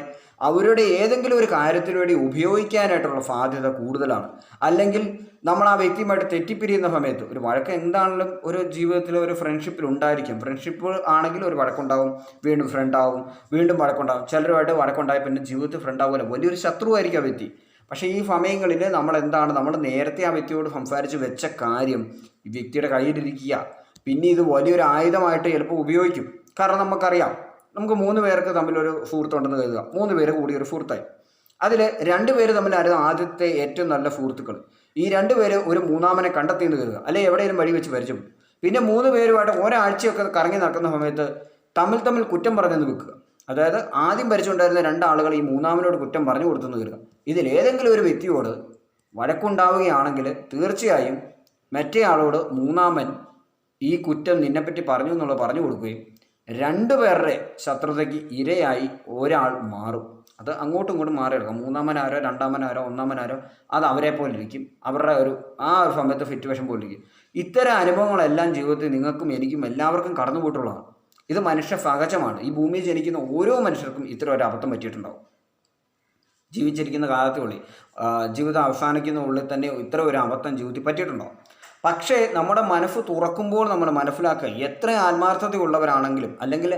A: അവരുടെ ഏതെങ്കിലും ഒരു കാര്യത്തിന് വേണ്ടി ഉപയോഗിക്കാനായിട്ടുള്ള സാധ്യത കൂടുതലാണ്. അല്ലെങ്കിൽ നമ്മൾ ആ വ്യക്തിയുമായിട്ട് തെറ്റിപ്പിരിയുന്ന സമയത്ത് ഒരു വഴക്ക് എന്താണെങ്കിലും ഒരു ജീവിതത്തിൽ ഒരു ഫ്രണ്ട്ഷിപ്പിൽ ഉണ്ടായിരിക്കും. ഫ്രണ്ട്ഷിപ്പ് ആണെങ്കിൽ ഒരു വഴക്കുണ്ടാവും, വീണ്ടും ഫ്രണ്ടാവും, വീണ്ടും വഴക്കുണ്ടാവും. ചിലരുമായിട്ട് വഴക്കുണ്ടായി പിന്നെ ജീവിതത്തിൽ ഫ്രണ്ടാവില്ല, വലിയൊരു ശത്രുവായിരിക്കും ആ വ്യക്തി. പക്ഷേ ഈ സമയങ്ങളിൽ നമ്മൾ നേരത്തെ ആ വ്യക്തിയോട് സംസാരിച്ച് വെച്ച കാര്യം ഈ വ്യക്തിയുടെ കയ്യിലിരിക്കുക. പിന്നെ ഇത് വലിയൊരു ആയുധമായിട്ട് ചിലപ്പോൾ ഉപയോഗിക്കും. കാരണം നമുക്കറിയാം, നമുക്ക് 3 പേർക്ക് തമ്മിലൊരു സുഹൃത്തുണ്ടെന്ന് കരുതുക. 3 പേര് കൂടി ഒരു സുഹൃത്തായി. അതിൽ 2 പേര് തമ്മിലായിരുന്നു ആദ്യത്തെ ഏറ്റവും നല്ല സുഹൃത്തുക്കൾ. ഈ 2 പേര് ഒരു മൂന്നാമനെ കണ്ടെത്തിയെന്ന് കരുതുക, അല്ലെങ്കിൽ എവിടെയെങ്കിലും വഴി വെച്ച് പരിചയപ്പെട്ടു. പിന്നെ 3 പേരുമായിട്ട് ഒരാഴ്ചയൊക്കെ കറങ്ങി നടക്കുന്ന സമയത്ത് തമ്മിൽ കുറ്റം പറഞ്ഞെന്ന് വെക്കുക. അതായത് ആദ്യം പരിചയമുണ്ടായിരുന്ന 2 ആളുകൾ ഈ മൂന്നാമനോട് കുറ്റം പറഞ്ഞു കൊടുത്തെന്ന് കരുതുക. ഇതിലേതെങ്കിലും ഒരു വ്യക്തിയോട് വഴക്കുണ്ടാവുകയാണെങ്കിൽ തീർച്ചയായും മറ്റേ ആളോട് മൂന്നാമൻ ഈ കുറ്റം നിന്നെപ്പറ്റി പറഞ്ഞു എന്നുള്ളത് പറഞ്ഞു കൊടുക്കുകയും 2 പേരുടെ ശത്രുതയ്ക്ക് ഇരയായി ഒരാൾ മാറും. അത് അങ്ങോട്ടും ഇങ്ങോട്ടും മാറിയെടുക്കാം. മൂന്നാമനാരോ രണ്ടാമനാരോ ഒന്നാമനാരോ അത് അവരെ പോലെ ഇരിക്കും. അവരുടെ ആ ഒരു സമയത്ത് സിറ്റുവേഷൻ പോലെ ഇരിക്കും. ഇത്തരം അനുഭവങ്ങളെല്ലാം ജീവിതത്തിൽ നിങ്ങൾക്കും എനിക്കും എല്ലാവർക്കും കടന്നു പോയിട്ടുള്ളതാണ്. ഇത് മനുഷ്യ സഹജമാണ്. ഈ ഭൂമിയിൽ ജനിക്കുന്ന ഓരോ മനുഷ്യർക്കും ഇത്തരം ഒരു അബദ്ധം പറ്റിയിട്ടുണ്ടാവും. ജീവിച്ചിരിക്കുന്ന കാലത്തുള്ളിൽ ജീവിതം അവസാനിക്കുന്ന ഉള്ളിൽ തന്നെ ഇത്തരം ഒരു അബദ്ധം ജീവിതത്തിൽ പറ്റിയിട്ടുണ്ടാവും. പക്ഷേ നമ്മുടെ മനസ്സ് തുറക്കുമ്പോൾ നമ്മൾ മനസ്സിലാക്കുക, എത്ര ആത്മാർത്ഥതയുള്ളവരാണെങ്കിലും അല്ലെങ്കിൽ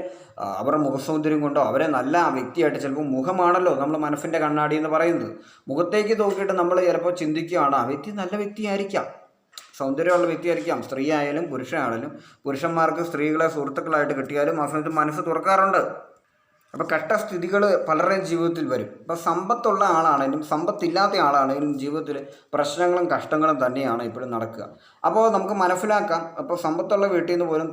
A: അവരുടെ മുഖസൗന്ദര്യം കൊണ്ടോ അവരെ നല്ല വ്യക്തിയായിട്ട്, ചിലപ്പോൾ മുഖമാണല്ലോ നമ്മൾ മനസ്സിൻ്റെ കണ്ണാടി എന്ന് പറയുന്നത്. മുഖത്തേക്ക് നോക്കിയിട്ട് നമ്മൾ ചിലപ്പോൾ ചിന്തിക്കുകയാണ് ആ വ്യക്തി നല്ല വ്യക്തിയായിരിക്കാം, സൗന്ദര്യമുള്ള വ്യക്തിയായിരിക്കാം. സ്ത്രീ ആയാലും പുരുഷനായാലും, പുരുഷന്മാർക്ക് സ്ത്രീകളെ സുഹൃത്തുക്കളായിട്ട് കിട്ടിയാലും ആ സമയത്ത് മനസ്സ് തുറക്കാറുണ്ട്. അപ്പോൾ കഷ്ടസ്ഥിതികൾ പലരുടെയും ജീവിതത്തിൽ വരും. ഇപ്പോൾ സമ്പത്തുള്ള ആളാണെങ്കിലും സമ്പത്തില്ലാത്ത ആളാണെങ്കിലും ജീവിതത്തിൽ പ്രശ്നങ്ങളും കഷ്ടങ്ങളും തന്നെയാണ് ഇപ്പോഴും നടക്കുക. അപ്പോൾ നമുക്ക് മനസ്സിലാക്കാം, അപ്പോൾ സമ്പത്തുള്ള വീട്ടിൽ നിന്ന് പോലും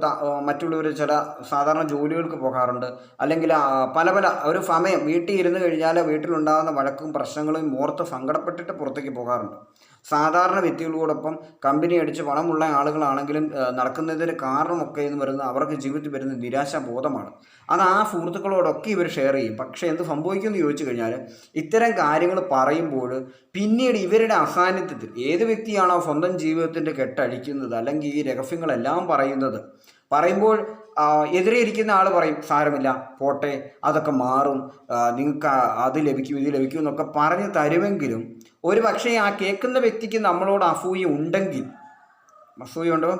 A: മറ്റുള്ളവർ ചില സാധാരണ ജോലികൾക്ക് പോകാറുണ്ട്. അല്ലെങ്കിൽ പല ഒരു സമയം വീട്ടിൽ ഇരുന്ന് കഴിഞ്ഞാൽ വീട്ടിലുണ്ടാകുന്ന വഴക്കും പ്രശ്നങ്ങളും ഓർത്ത് സങ്കടപ്പെട്ടിട്ട് പുറത്തേക്ക് പോകാറുണ്ട്. സാധാരണ വ്യക്തികളോടൊപ്പം കമ്പനി അടിച്ച് പണമുള്ള ആളുകളാണെങ്കിലും നടക്കുന്നതിന് കാരണമൊക്കെ എന്ന് പറയുന്നത് അവർക്ക് ജീവിതത്തിൽ വരുന്ന നിരാശാബോധമാണ്. അത് ആ സുഹൃത്തുക്കളോടൊക്കെ ഇവർ ഷെയർ ചെയ്യും. പക്ഷേ എന്ത് സംഭവിക്കുമെന്ന് ചോദിച്ചു കഴിഞ്ഞാൽ ഇത്തരം കാര്യങ്ങൾ പറയുമ്പോൾ പിന്നീട് ഇവരുടെ അസാന്നിധ്യത്തിൽ ഏത് വ്യക്തിയാണോ സ്വന്തം ജീവിതത്തിൻ്റെ കെട്ടഴിക്കുന്നത് അല്ലെങ്കിൽ ഈ രഹസ്യങ്ങളെല്ലാം പറയുമ്പോൾ എതിരെ ഇരിക്കുന്ന ആൾ പറയും സാരമില്ല പോട്ടെ, അതൊക്കെ മാറും, നിങ്ങൾക്ക് അത് ലഭിക്കും ഇത് ലഭിക്കും എന്നൊക്കെ പറഞ്ഞു തരുമെങ്കിലും ഒരു പക്ഷേ ആ കേൾക്കുന്ന വ്യക്തിക്ക് നമ്മളോട് അസൂയ ഉണ്ടെങ്കിൽ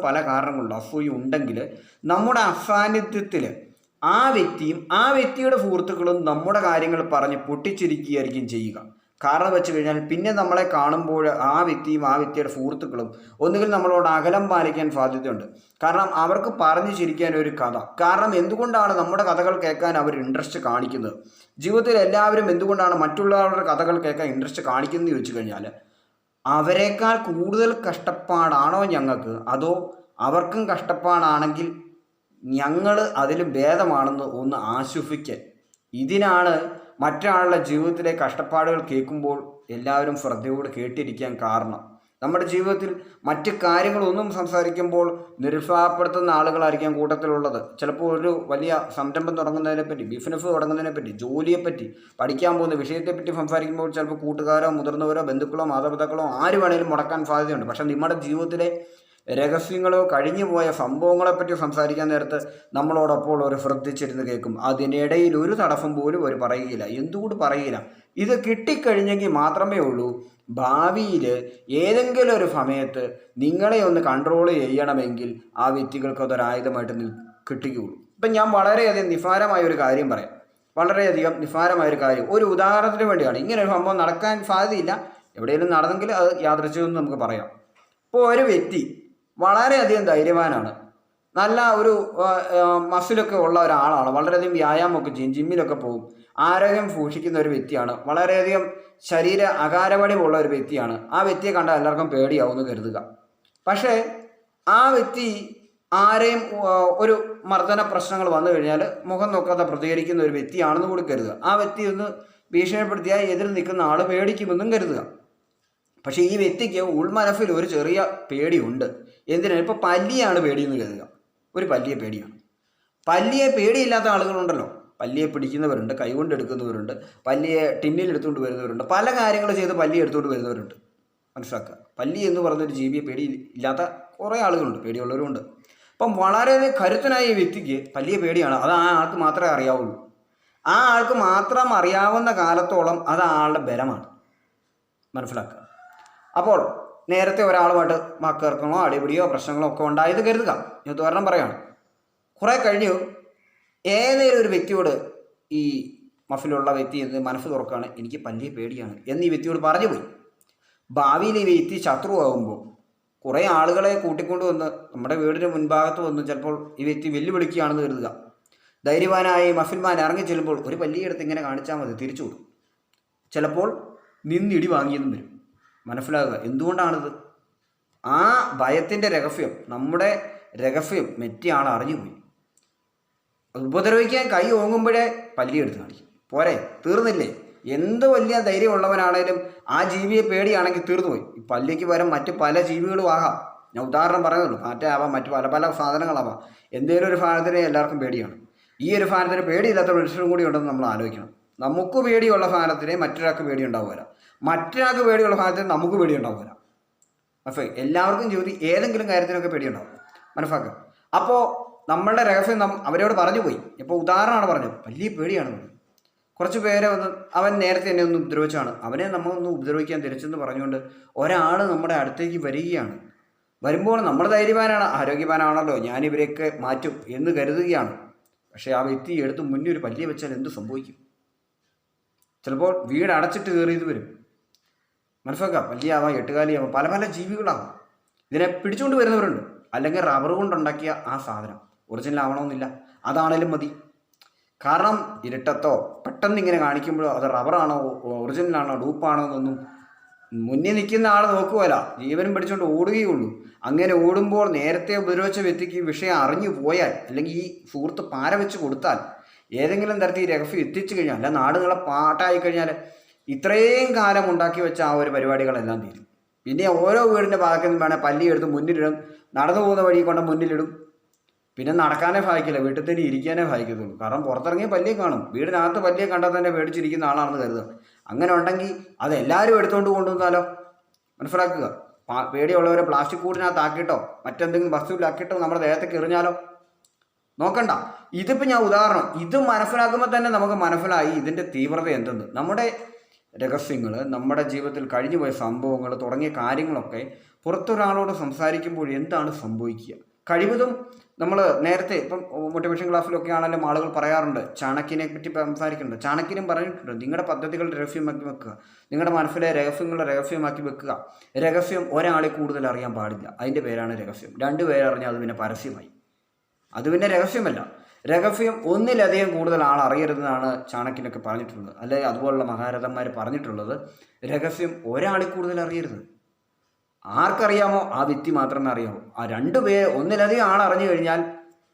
A: പല കാരണങ്ങളുണ്ട്. അസൂയ ഉണ്ടെങ്കിൽ നമ്മുടെ അസാന്നിധ്യത്തിൽ ആ വ്യക്തിയും ആ വ്യക്തിയുടെ സുഹൃത്തുക്കളും നമ്മുടെ കാര്യങ്ങൾ പറഞ്ഞ് പൊട്ടിച്ചിരിക്കുകയായിരിക്കും ചെയ്യുക. കാരണം വെച്ച് കഴിഞ്ഞാൽ പിന്നെ നമ്മളെ കാണുമ്പോൾ ആ വ്യക്തിയും ആ വ്യക്തിയുടെ സുഹൃത്തുക്കളും ഒന്നുകിൽ നമ്മളോട് അകലം പാലിക്കാൻ സാധ്യതയുണ്ട്. കാരണം അവർക്ക് പറഞ്ഞു ചിരിക്കാൻ ഒരു കഥ. കാരണം എന്തുകൊണ്ടാണ് നമ്മുടെ കഥകൾ കേൾക്കാൻ അവർ ഇൻട്രസ്റ്റ് കാണിക്കുന്നത്? ജീവിതത്തിൽ എല്ലാവരും എന്തുകൊണ്ടാണ് മറ്റുള്ളവരുടെ കഥകൾ കേൾക്കാൻ ഇൻട്രസ്റ്റ് കാണിക്കുന്നത് ചോദിച്ചു കഴിഞ്ഞാൽ അവരെക്കാൾ കൂടുതൽ കഷ്ടപ്പാടാണോ ഞങ്ങൾക്ക്, അതോ അവർക്കും കഷ്ടപ്പാടാണെങ്കിൽ ഞങ്ങൾ അതിലും ഭേദമാണെന്ന് ഒന്ന് ആശ്വസിക്കാൻ. ഇതിനാണ് മറ്റൊരാളുടെ ജീവിതത്തിലെ കഷ്ടപ്പാടുകൾ കേൾക്കുമ്പോൾ എല്ലാവരും ശ്രദ്ധയോട് കേട്ടിരിക്കാൻ കാരണം. നമ്മുടെ ജീവിതത്തിൽ മറ്റ് കാര്യങ്ങളൊന്നും സംസാരിക്കുമ്പോൾ നിരുത്സാഹപ്പെടുത്തുന്ന ആളുകളായിരിക്കാം കൂട്ടത്തിലുള്ളത്. ചിലപ്പോൾ ഒരു വലിയ സംരംഭം തുടങ്ങുന്നതിനെപ്പറ്റി, ബിസിനസ് തുടങ്ങുന്നതിനെപ്പറ്റി, ജോലിയെപ്പറ്റി, പഠിക്കാൻ പോകുന്ന വിഷയത്തെപ്പറ്റി സംസാരിക്കുമ്പോൾ ചിലപ്പോൾ കൂട്ടുകാരോ മുതിർന്നവരോ ബന്ധുക്കളോ മാതാപിതാക്കളോ ആര് വേണേലും മുടക്കാൻ സാധ്യതയുണ്ട്. പക്ഷേ നമ്മുടെ ജീവിതത്തിലെ രഹസ്യങ്ങളോ കഴിഞ്ഞു പോയ സംഭവങ്ങളെപ്പറ്റി സംസാരിക്കാൻ നേരത്ത് നമ്മളോടൊപ്പം ഒരു ശ്രദ്ധിച്ചിരുന്ന് കേൾക്കും. അതിനിടയിൽ ഒരു തടസ്സം പോലും അവർ പറയുകയില്ല. എന്തുകൊണ്ട് പറയുകയില്ല? ഇത് കിട്ടിക്കഴിഞ്ഞെങ്കിൽ മാത്രമേ ഉള്ളൂ ഭാവിയിൽ ഏതെങ്കിലും ഒരു സമയത്ത് നിങ്ങളെ ഒന്ന് കൺട്രോൾ ചെയ്യണമെങ്കിൽ ആ വ്യക്തികൾക്ക് അതൊരായുധമായിട്ട് കിട്ടുകയുള്ളൂ. ഇപ്പം ഞാൻ വളരെയധികം നിസ്സാരമായൊരു കാര്യം പറയാം. വളരെയധികം നിസ്സാരമായൊരു കാര്യം ഒരു ഉദാഹരണത്തിന് വേണ്ടിയാണ്. ഇങ്ങനെ ഒരു സംഭവം നടക്കാൻ സാധ്യതയില്ല, എവിടെയെങ്കിലും നടന്നെങ്കിൽ അത് യാദൃച്ഛികമെന്ന് നമുക്ക് പറയാം. ഇപ്പോൾ ഒരു വ്യക്തി വളരെയധികം ധൈര്യവാനാണ്, നല്ല ഒരു മസിലൊക്കെ ഉള്ള ഒരാളാണ്, വളരെയധികം വ്യായാമമൊക്കെ ചെയ്യും, ജിമ്മിലൊക്കെ പോകും, ആരോഗ്യം സൂക്ഷിക്കുന്ന ഒരു വ്യക്തിയാണ്, വളരെയധികം ശരീര അകാരവടിവുള്ള ഒരു വ്യക്തിയാണ്. ആ വ്യക്തിയെ കണ്ടാൽ എല്ലാവർക്കും പേടിയാവുമെന്ന് കരുതുക. പക്ഷേ ആ വ്യക്തി ആരെയും ഒരു മർദ്ദന പ്രശ്നങ്ങൾ വന്നു കഴിഞ്ഞാൽ മുഖം നോക്കാതെ പ്രതികരിക്കുന്ന ഒരു വ്യക്തിയാണെന്ന് കൂടി കരുതുക. ആ വ്യക്തി ഒന്ന് ഭീഷണിപ്പെടുത്തിയാൽ എതിർ നിൽക്കുന്ന ആൾ പേടിക്കുമെന്നും കരുതുക. പക്ഷേ ഈ വ്യക്തിക്ക് ഉൾമനസ്സിൽ ഒരു ചെറിയ പേടിയുണ്ട്. എന്തിനാണ്? ഇപ്പോൾ പല്ലിയാണ് പേടിയെന്ന് കരുതുക. ഒരു പല്ലിയെ പേടിയാണ്. പല്ലിയെ പേടിയില്ലാത്ത ആളുകളുണ്ടല്ലോ. പല്ലിയെ പിടിക്കുന്നവരുണ്ട്, കൈകൊണ്ട് എടുക്കുന്നവരുണ്ട്, പല്ലിയെ ടിന്നിൽ എടുത്തുകൊണ്ട് വരുന്നവരുണ്ട്, പല കാര്യങ്ങൾ ചെയ്ത് പല്ലിയെ എടുത്തുകൊണ്ട് വരുന്നവരുണ്ട്. മനസ്സിലാക്കുക, പല്ലി എന്ന് പറഞ്ഞൊരു ജീവിയെ പേടി ഇല്ലാത്ത കുറേ ആളുകളുണ്ട്, പേടിയുള്ളവരുമുണ്ട്. അപ്പം വളരെയധികം കരുത്തനായ ഈ വ്യക്തിക്ക് വലിയ പേടിയാണ്. അത് ആ ആൾക്ക് മാത്രമേ അറിയാവുള്ളൂ. ആ ആൾക്ക് മാത്രം അറിയാവുന്ന കാലത്തോളം അത് ആളുടെ ബലമാണ്. മനസ്സിലാക്കുക. അപ്പോൾ നേരത്തെ ഒരാളുമായിട്ട് വാക്കേർക്കണോ അടിപിടിയോ പ്രശ്നങ്ങളോ ഒക്കെ ഉണ്ടായത് കരുതുക. ഞാൻ ഉദാഹരണം പറയുകയാണ്. കുറേ കഴിഞ്ഞു ഏതെങ്കിലും ഒരു വ്യക്തിയോട് ഈ മഫിലുള്ള വ്യക്തി എന്ത് മനസ്സ് തുറക്കുകയാണ്, എനിക്ക് വലിയ പേടിയാണ് എന്ന് ഈ വ്യക്തിയോട് പറഞ്ഞു പോയി. ഭാവിയിൽ ഈ വ്യക്തി ശത്രുവാകുമ്പോൾ കുറേ ആളുകളെ കൂട്ടിക്കൊണ്ട് വന്ന് നമ്മുടെ വീടിന് മുൻഭാഗത്ത് വന്ന് ചിലപ്പോൾ ഈ വ്യക്തി വെല്ലുവിളിക്കുകയാണെന്ന് കരുതുക. ധൈര്യവാനായി മഫിൽമാൻ ഇറങ്ങി ചെല്ലുമ്പോൾ ഒരു വലിയ ഇടത്ത് ഇങ്ങനെ കാണിച്ചാൽ മതി, തിരിച്ചു കൊടുക്കും. ചിലപ്പോൾ നിന്നിടി വാങ്ങിയെന്നും വരും. മനസ്സിലാകുക എന്തുകൊണ്ടാണിത്? ആ ഭയത്തിൻ്റെ രഹസ്യം, നമ്മുടെ രഹസ്യം മെറ്റിയ ആൾ അറിഞ്ഞുപോയി. ഉപദ്രവിക്കാൻ കൈ ഓങ്ങുമ്പോഴേ പല്ലിയെടുത്ത് കാണിക്കും. പോരെ, തീർന്നില്ലേ? എന്ത് വലിയ ധൈര്യമുള്ളവനാണേലും ആ ജീവിയെ പേടിയാണെങ്കിൽ തീർന്നുപോയി. ഈ പല്ലിക്ക് പകരം മറ്റ് പല ജീവികളും ആകാം. ഞാൻ ഉദാഹരണം പറയുന്നുള്ളൂ. ആവാം, മറ്റ് പല പല സാധനങ്ങളാവാം. എന്തെങ്കിലും ഒരു സാധനത്തിനെ എല്ലാവർക്കും പേടിയാണ്. ഈ ഒരു സാധനത്തിന് പേടിയില്ലാത്ത മനുഷ്യരും കൂടി ഉണ്ടെന്ന് നമ്മൾ ആലോചിക്കണം. നമുക്ക് പേടിയുള്ള സാധനത്തിനെ മറ്റൊരാൾക്ക് പേടി ഉണ്ടാവില്ല, മറ്റൊരാൾക്ക് പേടിയുള്ള സാധനത്തിന് നമുക്ക് പേടി ഉണ്ടാവില്ല. മനസ്സിലായി? എല്ലാവർക്കും ജീവിതത്തിൽ ഏതെങ്കിലും കാര്യത്തിനൊക്കെ പേടിയുണ്ടാവും. മനസ്സിലാക്കുക. അപ്പോൾ നമ്മളുടെ രഹസ്യം അവരോട് പറഞ്ഞു പോയി. ഇപ്പോൾ ഉദാഹരണമാണ് പറഞ്ഞത്, വലിയ പേടിയാണ്. കുറച്ച് പേരെ വന്ന് അവൻ നേരത്തെ എന്നെ ഒന്ന് ഉപദ്രവിച്ചാണ്, അവനെ നമ്മളൊന്ന് ഉപദ്രവിക്കാൻ തിരിച്ചെന്ന് പറഞ്ഞുകൊണ്ട് ഒരാൾ നമ്മുടെ അടുത്തേക്ക് വരികയാണ്. വരുമ്പോൾ നമ്മൾ ധൈര്യവാനാണ്, ആരോഗ്യവാനാണല്ലോ, ഞാനിവരെയൊക്കെ മാറ്റും എന്ന് കരുതുകയാണ്. പക്ഷേ ആ വ്യക്തി എടുത്ത് മുന്നിൽ ഒരു പല്ലിയെ വെച്ചാൽ എന്ത് സംഭവിക്കും? ചിലപ്പോൾ വീട് അടച്ചിട്ട് കയറിയത് വരും. മനസ്സിലാക്കാം. പല്ലിയാവാം, എട്ടുകാലിയാവാം, പല പല ജീവികളാവാം. ഇതിനെ പിടിച്ചുകൊണ്ട് വരുന്നവരുണ്ട്. അല്ലെങ്കിൽ റബ്ബർ കൊണ്ടുണ്ടാക്കിയ ആ സാധനം ഒറിജിനൽ ആവണമെന്നില്ല, അതാണേലും മതി. കാരണം ഇരുട്ടത്തോ പെട്ടെന്ന് ഇങ്ങനെ കാണിക്കുമ്പോഴോ അത് റബ്ബറാണോ ഒറിജിനലാണോ ഡൂപ്പാണോ എന്നൊന്നും മുന്നിൽ നിൽക്കുന്ന ആൾ നോക്കുമല്ല, ജീവനും പിടിച്ചുകൊണ്ട് ഓടുകയുള്ളൂ. അങ്ങനെ ഓടുമ്പോൾ നേരത്തെ ഉപദ്രവിച്ച വ്യക്തിക്ക് ഈ വിഷയം അറിഞ്ഞു പോയാൽ, അല്ലെങ്കിൽ ഈ സുഹൃത്ത് പാര വെച്ച് കൊടുത്താൽ, ഏതെങ്കിലും തരത്തിൽ ഈ രഹസ്യം എത്തിച്ചു കഴിഞ്ഞാൽ, അല്ല നാടുകളെ പാട്ടായി കഴിഞ്ഞാൽ ഇത്രയും കാലം ഉണ്ടാക്കി വെച്ച ആ ഒരു പരിപാടികളെല്ലാം തീരും. പിന്നെ ഓരോ വീടിൻ്റെ ഭാഗത്തു നിന്നും വേണേൽ പല്ലി എടുത്ത് മുന്നിലിടും, നടന്നു പോകുന്ന വഴി കൊണ്ട് മുന്നിലിടും. പിന്നെ നടക്കാനേ സഹായിക്കില്ല, വീട്ടിൽ തന്നെ ഇരിക്കാനേ സഹായിക്കത്തുള്ളൂ. കാരണം പുറത്തിറങ്ങിയ പല്ലിയെ കാണും. വീടിനകത്ത് പല്ലിയെ കണ്ടാൽ തന്നെ പേടിച്ചിരിക്കുന്ന ആളാണെന്ന് കരുതുക. അങ്ങനെ ഉണ്ടെങ്കിൽ അതെല്ലാവരും എടുത്തുകൊണ്ട് കൊണ്ടുവന്നാലോ? മനസ്സിലാക്കുക. പേടിയുള്ളവരെ പ്ലാസ്റ്റിക് കൂടിനകത്താക്കിയിട്ടോ മറ്റെന്തെങ്കിലും വസ്തുവിലാക്കിയിട്ടോ നമ്മുടെ ദേഹത്തേക്ക് എറിഞ്ഞാലോ? നോക്കണ്ട. ഇതിപ്പോൾ ഞാൻ ഉദാഹരണം, ഇത് മനസ്സിലാക്കുമ്പോൾ തന്നെ നമുക്ക് മനസ്സിലായി ഇതിൻ്റെ തീവ്രത എന്തെന്ന്. നമ്മുടെ രഹസ്യങ്ങൾ, നമ്മുടെ ജീവിതത്തിൽ കഴിഞ്ഞുപോയ സംഭവങ്ങൾ തുടങ്ങിയ കാര്യങ്ങളൊക്കെ പുറത്തൊരാളോട് സംസാരിക്കുമ്പോൾ എന്താണ് സംഭവിക്കുക? കഴിവതും നമ്മൾ നേരത്തെ ഇപ്പം മോട്ടിവേഷൻ ക്ലാസ്സിലൊക്കെ ആണെങ്കിലും ആളുകൾ പറയാറുണ്ട്, ചാണക്യനെ പറ്റി സംസാരിക്കുന്നുണ്ട്. ചാണക്യനും പറഞ്ഞിട്ടുണ്ട്, നിങ്ങളുടെ പദ്ധതികൾ രഹസ്യമാക്കി വെക്കുക, നിങ്ങളുടെ മനസ്സിലെ രഹസ്യങ്ങളെ രഹസ്യമാക്കി വെക്കുക. രഹസ്യം ഒരാളെ കൂടുതൽ അറിയാൻ പാടില്ല, അതിൻ്റെ പേരാണ് രഹസ്യം. 2 പേരറിഞ്ഞാൽ അത് പിന്നെ പരസ്യമായി, അത് പിന്നെ രഹസ്യമല്ല. രഹസ്യം ഒന്നിലധികം കൂടുതൽ ആൾ അറിയരുതെന്നാണ് ചാണക്യനൊക്കെ പറഞ്ഞിട്ടുള്ളത്. അല്ലെങ്കിൽ അതുപോലുള്ള മഹാരഥന്മാർ പറഞ്ഞിട്ടുള്ളത്, രഹസ്യം ഒരാളിൽ കൂടുതൽ അറിയരുത്. ആർക്കറിയാമോ ആ വ്യക്തി മാത്രമേ അറിയാവൂ. ആ 2 പേര് ഒന്നിലധികം ആൾ അറിഞ്ഞു കഴിഞ്ഞാൽ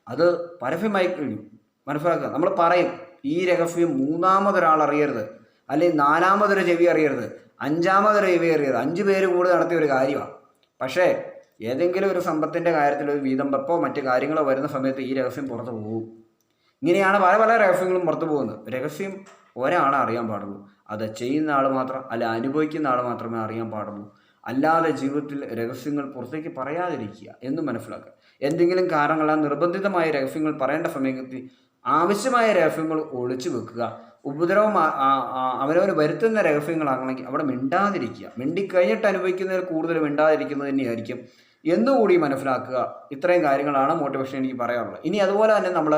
A: അത് പരസ്യമായി കഴിഞ്ഞു. മനസ്സിലാക്കുക. നമ്മൾ പറയും ഈ രഹസ്യം 3ാമതൊരാൾ അറിയരുത്, അല്ലെങ്കിൽ 4ാമതൊരു ചെവി അറിയരുത്, 5ാമതൊരു ചെവി അറിയരുത്. 5 പേര് കൂടെ നടത്തിയ ഒരു കാര്യമാണ്. പക്ഷേ ഏതെങ്കിലും ഒരു സമ്പത്തിൻ്റെ കാര്യത്തിൽ ഒരു വീതം വെപ്പോ മറ്റു കാര്യങ്ങളോ വരുന്ന സമയത്ത് ഈ രഹസ്യം പുറത്തു പോകും. ഇങ്ങനെയാണ് പല പല രഹസ്യങ്ങളും പുറത്തു പോകുന്നത്. രഹസ്യം ഒരാളെ അറിയാൻ പാടുള്ളൂ, അത് ചെയ്യുന്ന ആൾ മാത്രം, അല്ല അനുഭവിക്കുന്ന ആൾ മാത്രമേ അറിയാൻ പാടുള്ളൂ. അല്ലാതെ ജീവിതത്തിൽ രഹസ്യങ്ങൾ പുറത്തേക്ക് പറയാതിരിക്കുക എന്ന് മനസ്സിലാക്കുക. എന്തെങ്കിലും കാരണങ്ങളാൽ നിർബന്ധിതമായ രഹസ്യങ്ങൾ പറയേണ്ട സമയത്ത് ആവശ്യമായ രഹസ്യങ്ങൾ ഒളിച്ചു വെക്കുക. ഉപദ്രവം അവനവന് വരുത്തുന്ന രഹസ്യങ്ങളാണെങ്കിൽ അവിടെ മിണ്ടാതിരിക്കുക. മിണ്ടിക്കഴിഞ്ഞിട്ട് അനുഭവിക്കുന്നതിൽ കൂടുതൽ മിണ്ടാതിരിക്കുന്നത് തന്നെയായിരിക്കും എന്നുകൂടി മനസ്സിലാക്കുക. ഇത്രയും കാര്യങ്ങളാണ് മോട്ടിവേഷൻ എനിക്ക് പറയാറുള്ളത്. ഇനി അതുപോലെ തന്നെ നമ്മൾ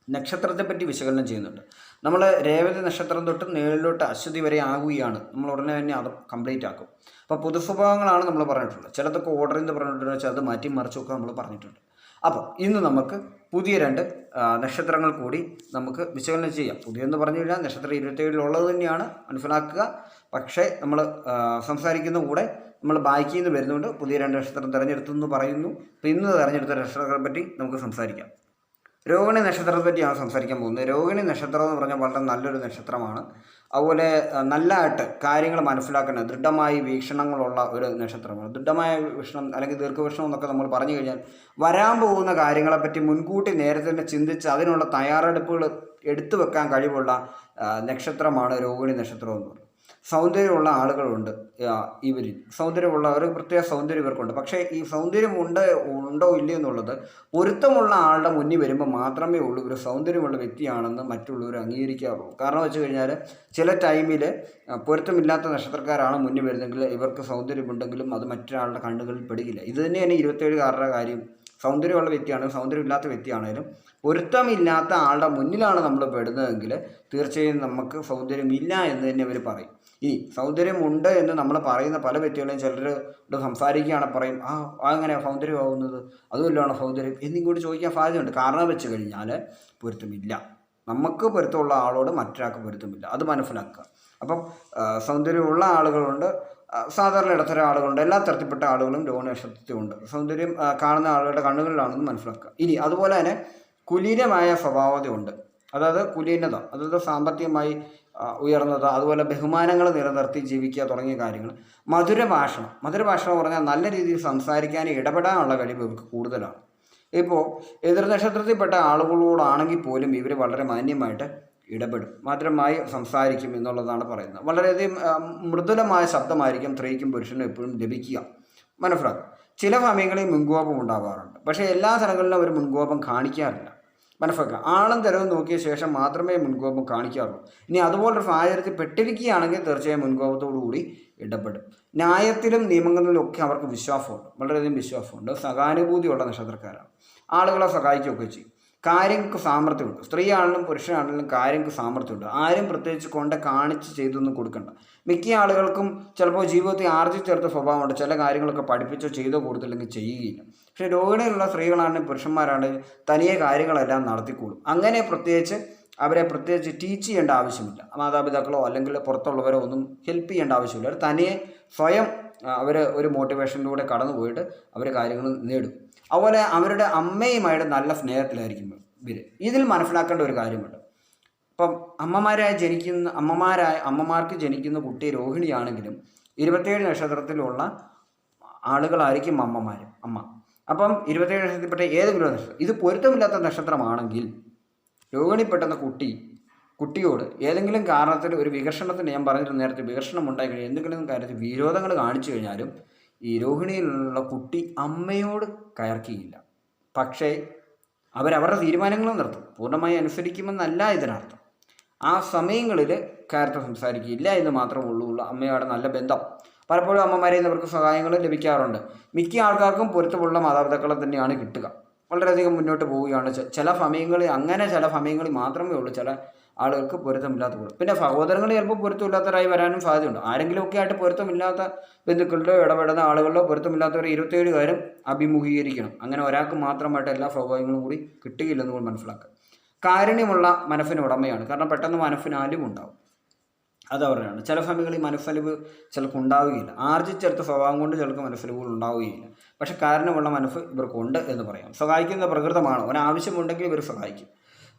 A: നക്ഷത്രത്തെപ്പറ്റി വിശകലനം ചെയ്യുന്നുണ്ട്. നമ്മൾ രേവതി നക്ഷത്രം തൊട്ട് നേരിലോട്ട് അശ്വതി വരെ ആകുകയാണ്. നമ്മൾ ഉടനെ തന്നെ അത് കംപ്ലീറ്റ് ആക്കും. അപ്പോൾ പൊതുസ്വഭാവങ്ങളാണ് നമ്മൾ പറഞ്ഞിട്ടുള്ളത്. ചിലതൊക്കെ ഓർഡർ എന്ന് പറഞ്ഞിട്ടുണ്ട്, ചിലത് മാറ്റി മറിച്ചൊക്കെ നമ്മൾ പറഞ്ഞിട്ടുണ്ട്. അപ്പോൾ ഇന്ന് നമുക്ക് പുതിയ 2 നക്ഷത്രങ്ങൾ കൂടി നമുക്ക് വിശകലനം ചെയ്യാം. പുതിയെന്ന് പറഞ്ഞു കഴിഞ്ഞാൽ നക്ഷത്രം 27 തന്നെയാണ്, മനസ്സിലാക്കുക. പക്ഷേ നമ്മൾ സംസാരിക്കുന്ന കൂടെ നമ്മൾ ബാക്കിൽ നിന്ന് വരുന്നുണ്ട്. പുതിയ 2 നക്ഷത്രം തിരഞ്ഞെടുത്തെന്ന് പറയുന്നു. അപ്പോൾ ഇന്ന് തിരഞ്ഞെടുത്ത നക്ഷത്രങ്ങളെ പറ്റി നമുക്ക് സംസാരിക്കാം. രോഹിണി നക്ഷത്രത്തെ പറ്റിയാണ് സംസാരിക്കാൻ പോകുന്നത്. രോഹിണി നക്ഷത്രം എന്ന് പറഞ്ഞാൽ വളരെ നല്ലൊരു നക്ഷത്രമാണ്. അതുപോലെ നല്ലതായിട്ട് കാര്യങ്ങൾ മനസ്സിലാക്കുന്ന ദൃഢമായ വീക്ഷണങ്ങളുള്ള ഒരു നക്ഷത്രമാണ്. ദൃഢമായ വീക്ഷണം അല്ലെങ്കിൽ ദീർഘവീക്ഷണം എന്നൊക്കെ നമ്മൾ പറഞ്ഞു കഴിഞ്ഞാൽ വരാൻ പോകുന്ന കാര്യങ്ങളെപ്പറ്റി മുൻകൂട്ടി നേരത്തെ തന്നെ ചിന്തിച്ച് അതിനുള്ള തയ്യാറെടുപ്പുകൾ എടുത്തു വെക്കാൻ കഴിവുള്ള നക്ഷത്രമാണ് രോഹിണി നക്ഷത്രം എന്ന് പറയുന്നത്. സൗന്ദര്യമുള്ള ആളുകളുണ്ട് ഇവരിൽ. സൗന്ദര്യമുള്ള ഒരു പ്രത്യേക സൗന്ദര്യം ഇവർക്കുണ്ട്. പക്ഷേ ഈ സൗന്ദര്യം ഉണ്ടോ ഇല്ലയോ എന്നുള്ളത് പൊരുത്തമുള്ള ആളുടെ മുന്നിൽ വരുമ്പോൾ മാത്രമേ ഉള്ളൂ ഇവർ സൗന്ദര്യമുള്ള വ്യക്തിയാണെന്ന് മറ്റുള്ളവർ അംഗീകരിക്കാറുള്ളൂ. കാരണം വെച്ച് കഴിഞ്ഞാൽ ചില ടൈമിൽ പൊരുത്തമില്ലാത്ത നക്ഷത്രക്കാരാണ് മുന്നിൽ വരുന്നതെങ്കിൽ ഇവർക്ക് സൗന്ദര്യമുണ്ടെങ്കിലും അത് മറ്റൊരാളുടെ കണ്ണുകളിൽ പെടുകയില്ല. ഇത് തന്നെയാണ് 27കാരുടെ കാര്യം. സൗന്ദര്യമുള്ള വ്യക്തിയാണെങ്കിലും സൗന്ദര്യമില്ലാത്ത വ്യക്തിയാണെങ്കിലും പൊരുത്തമില്ലാത്ത ആളുടെ മുന്നിലാണ് നമ്മൾ പെടുന്നതെങ്കിൽ തീർച്ചയായും നമുക്ക് സൗന്ദര്യമില്ല എന്ന് തന്നെ അവർ പറയും. ഈ സൗന്ദര്യമുണ്ട് എന്ന് നമ്മൾ പറയുന്ന പല വ്യക്തികളെയും ചിലരോട് സംസാരിക്കുകയാണ്, പറയും അങ്ങനെ സൗന്ദര്യമാവുന്നത് അതുമല്ലാണ് സൗന്ദര്യം എന്നിങ്ങോട്ട് ചോദിക്കാൻ സാധ്യതയുണ്ട്. കാരണം വെച്ച് കഴിഞ്ഞാൽ പൊരുത്തമില്ല. നമുക്ക് പൊരുത്തമുള്ള ആളോട് മറ്റൊരാൾക്ക് പൊരുത്തമില്ല, അത് മനസ്സിലാക്കുക. അപ്പം സൗന്ദര്യമുള്ള ആളുകളുണ്ട്, സാധാരണ ഇടത്തരം ആളുകളുണ്ട്, എല്ലാ തരത്തിൽപ്പെട്ട ആളുകളും രോഗനക്ഷത്രത്തിലുണ്ട്. സൗന്ദര്യം കാണുന്ന ആളുകളുടെ കണ്ണുകളിലാണെന്ന് മനസ്സിലാക്കുക. ഇനി അതുപോലെ തന്നെ കുലീനമായ സ്വഭാവതയുണ്ട്. അതായത് കുലീനത, അതായത് സാമ്പത്തികമായി ഉയർന്നത്, അതുപോലെ ബഹുമാനങ്ങൾ നിലനിർത്തി ജീവിക്കുക തുടങ്ങിയ കാര്യങ്ങൾ. മധുരഭാഷണം എന്ന് പറഞ്ഞാൽ നല്ല രീതിയിൽ സംസാരിക്കാനും ഇടപെടാനുള്ള കഴിവ് ഇവർക്ക് കൂടുതലാണ്. ഇപ്പോൾ എതിർ നക്ഷത്രത്തിൽപ്പെട്ട ആളുകളോടാണെങ്കിൽ പോലും ഇവർ വളരെ മാന്യമായിട്ട് ഇടപെടും, മധുരമായി സംസാരിക്കും എന്നുള്ളതാണ് പറയുന്നത്. വളരെയധികം മൃദുലമായ ശബ്ദമായിരിക്കും സ്ത്രീക്കും പുരുഷനും എപ്പോഴും ലഭിക്കുക. മനസ്സിലാക്കും. ചില സമയങ്ങളിൽ മുൻകോപം ഉണ്ടാകാറുണ്ട്, പക്ഷേ എല്ലാ സ്ഥലങ്ങളിലും അവർ മുൻകോപം കാണിക്കാറില്ല. മനസ്സിലാക്കുക. ആളും തരവും നോക്കിയ ശേഷം മാത്രമേ മുൻകോപം കാണിക്കാറുള്ളൂ. ഇനി അതുപോലൊരു സാഹചര്യത്തിൽ പെട്ടിരിക്കുകയാണെങ്കിൽ തീർച്ചയായും മുൻകോപത്തോടു കൂടി ഇടപെടും. ന്യായത്തിലും നിയമങ്ങളിലും ഒക്കെ അവർക്ക് വിശ്വാസമുണ്ട്, വളരെയധികം വിശ്വാസമുണ്ട്. സഹാനുഭൂതിയുള്ള നക്ഷത്രക്കാരാണ്. ആളുകളെ സഹായിക്കുകയൊക്കെ ചെയ്യും. കാര്യങ്ങൾക്ക് സാമർഥ്യമുണ്ട്. സ്ത്രീയാണെങ്കിലും പുരുഷനാണെങ്കിലും കാര്യങ്ങൾക്ക് സാമർഥ്യമുണ്ട്. ആരും പ്രത്യേകിച്ച് കാണിച്ച് ചെയ്തൊന്നും കൊടുക്കണ്ട. മിക്ക ആളുകൾക്കും ചിലപ്പോൾ ജീവിതത്തിൽ ആർജിച്ചെടുത്ത സ്വഭാവമുണ്ട്. ചില കാര്യങ്ങളൊക്കെ പഠിപ്പിച്ചോ ചെയ്തോ കൊടുത്തില്ലെങ്കിൽ ചെയ്യുകയില്ല. പക്ഷേ രോഗിണിയിലുള്ള സ്ത്രീകളാണെങ്കിലും പുരുഷന്മാരാണെങ്കിലും തനിയെ കാര്യങ്ങളെല്ലാം നടത്തിക്കോളും. അങ്ങനെ അവരെ പ്രത്യേകിച്ച് ടീച്ച് ചെയ്യേണ്ട ആവശ്യമില്ല. മാതാപിതാക്കളോ അല്ലെങ്കിൽ പുറത്തുള്ളവരോ ഒന്നും ഹെൽപ്പ് ചെയ്യേണ്ട ആവശ്യമില്ല. അവർ തനിയെ സ്വയം അവർ ഒരു മോട്ടിവേഷനിലൂടെ കടന്നു പോയിട്ട് അവർ കാര്യങ്ങൾ നേടും. അതുപോലെ അവരുടെ അമ്മയുമായിട്ട് നല്ല സ്നേഹത്തിലായിരിക്കും ഇവർ. ഇതിൽ മനസ്സിലാക്കേണ്ട ഒരു കാര്യമുണ്ട്. ഇപ്പം അമ്മമാർക്ക് ജനിക്കുന്ന കുട്ടി രോഹിണിയാണെങ്കിലും 27 നക്ഷത്രത്തിലുള്ള ആളുകളായിരിക്കും അമ്മ. അപ്പം 27 നക്ഷത്രത്തിൽപ്പെട്ട ഏതെങ്കിലും നക്ഷത്രം ഇത് പൊരുത്തമില്ലാത്ത നക്ഷത്രമാണെങ്കിൽ രോഹിണിപ്പെട്ടെന്ന കുട്ടിയോട് ഏതെങ്കിലും കാരണത്തിൽ ഒരു വികർഷണത്തിന്, ഞാൻ പറഞ്ഞിരുന്ന നേരത്തെ വികർഷണം ഉണ്ടായി കഴിഞ്ഞാൽ എന്തെങ്കിലും കാര്യത്തിൽ വിരോധങ്ങൾ കാണിച്ചു കഴിഞ്ഞാലും ഈ രോഹിണിയിലുള്ള കുട്ടി അമ്മയോട് കയർക്കുകയില്ല. പക്ഷേ അവരവരുടെ തീരുമാനങ്ങളും നടത്തും, പൂർണ്ണമായി അനുസരിക്കുമെന്നല്ല ഇതിനർത്ഥം. ആ സമയങ്ങളിൽ കയർത്ത് സംസാരിക്കുകയില്ല എന്ന് മാത്രമേ ഉള്ളൂ. അമ്മയോട് നല്ല ബന്ധം. പലപ്പോഴും അമ്മമാരിൽ നിന്ന് അവർക്ക് സഹായങ്ങൾ ലഭിക്കാറുണ്ട്. മിക്ക ആൾക്കാർക്കും പൊരുത്തമുള്ള മാതാപിതാക്കളെ തന്നെയാണ് കിട്ടുക. വളരെയധികം മുന്നോട്ട് പോവുകയാണ്. ചില സമയങ്ങളിൽ മാത്രമേ ഉള്ളൂ ചില ആളുകൾക്ക് പൊരുത്തമില്ലാത്ത കൂടും. പിന്നെ സഹോദരങ്ങൾ ചിലപ്പോൾ പൊരുത്തമില്ലാത്തവരായി വരാനും സാധ്യതയുണ്ട്. ആരെങ്കിലുമൊക്കെ ആയിട്ട് പൊരുത്തമില്ലാത്ത ബന്ധുക്കളുടെ ഇടപെടുന്ന ആളുകളിലോ പൊരുത്തമില്ലാത്തവർ 27 അഭിമുഖീകരിക്കണം. അങ്ങനെ ഒരാൾക്ക് മാത്രമായിട്ട് എല്ലാ സൗഭാഗ്യങ്ങളും കൂടി കിട്ടുകയില്ലെന്ന് കൂടി മനസ്സിലാക്കുക. കാരുണ്യമുള്ള മനസ്സിന് ഉടമയാണ്. കാരണം പെട്ടെന്ന് മനസ്സിന് അലിവ് ഉണ്ടാവും. അതവരാണ്. ചില സമയങ്ങളിൽ മനസ്സലിവ് ചിലർക്ക് ഉണ്ടാവുകയില്ല. ആർജിച്ചെടുത്ത സ്വഭാവം കൊണ്ട് ചിലർക്ക് മനസ്സലിവുകൾ ഉണ്ടാവുകയില്ല. പക്ഷെ കാരണമുള്ള മനസ്സ് ഇവർക്കുണ്ട് എന്ന് പറയാം. സഹായിക്കുന്ന പ്രകൃതമാണ്. ഒരാവശ്യമുണ്ടെങ്കിൽ ഇവർ സഹായിക്കും.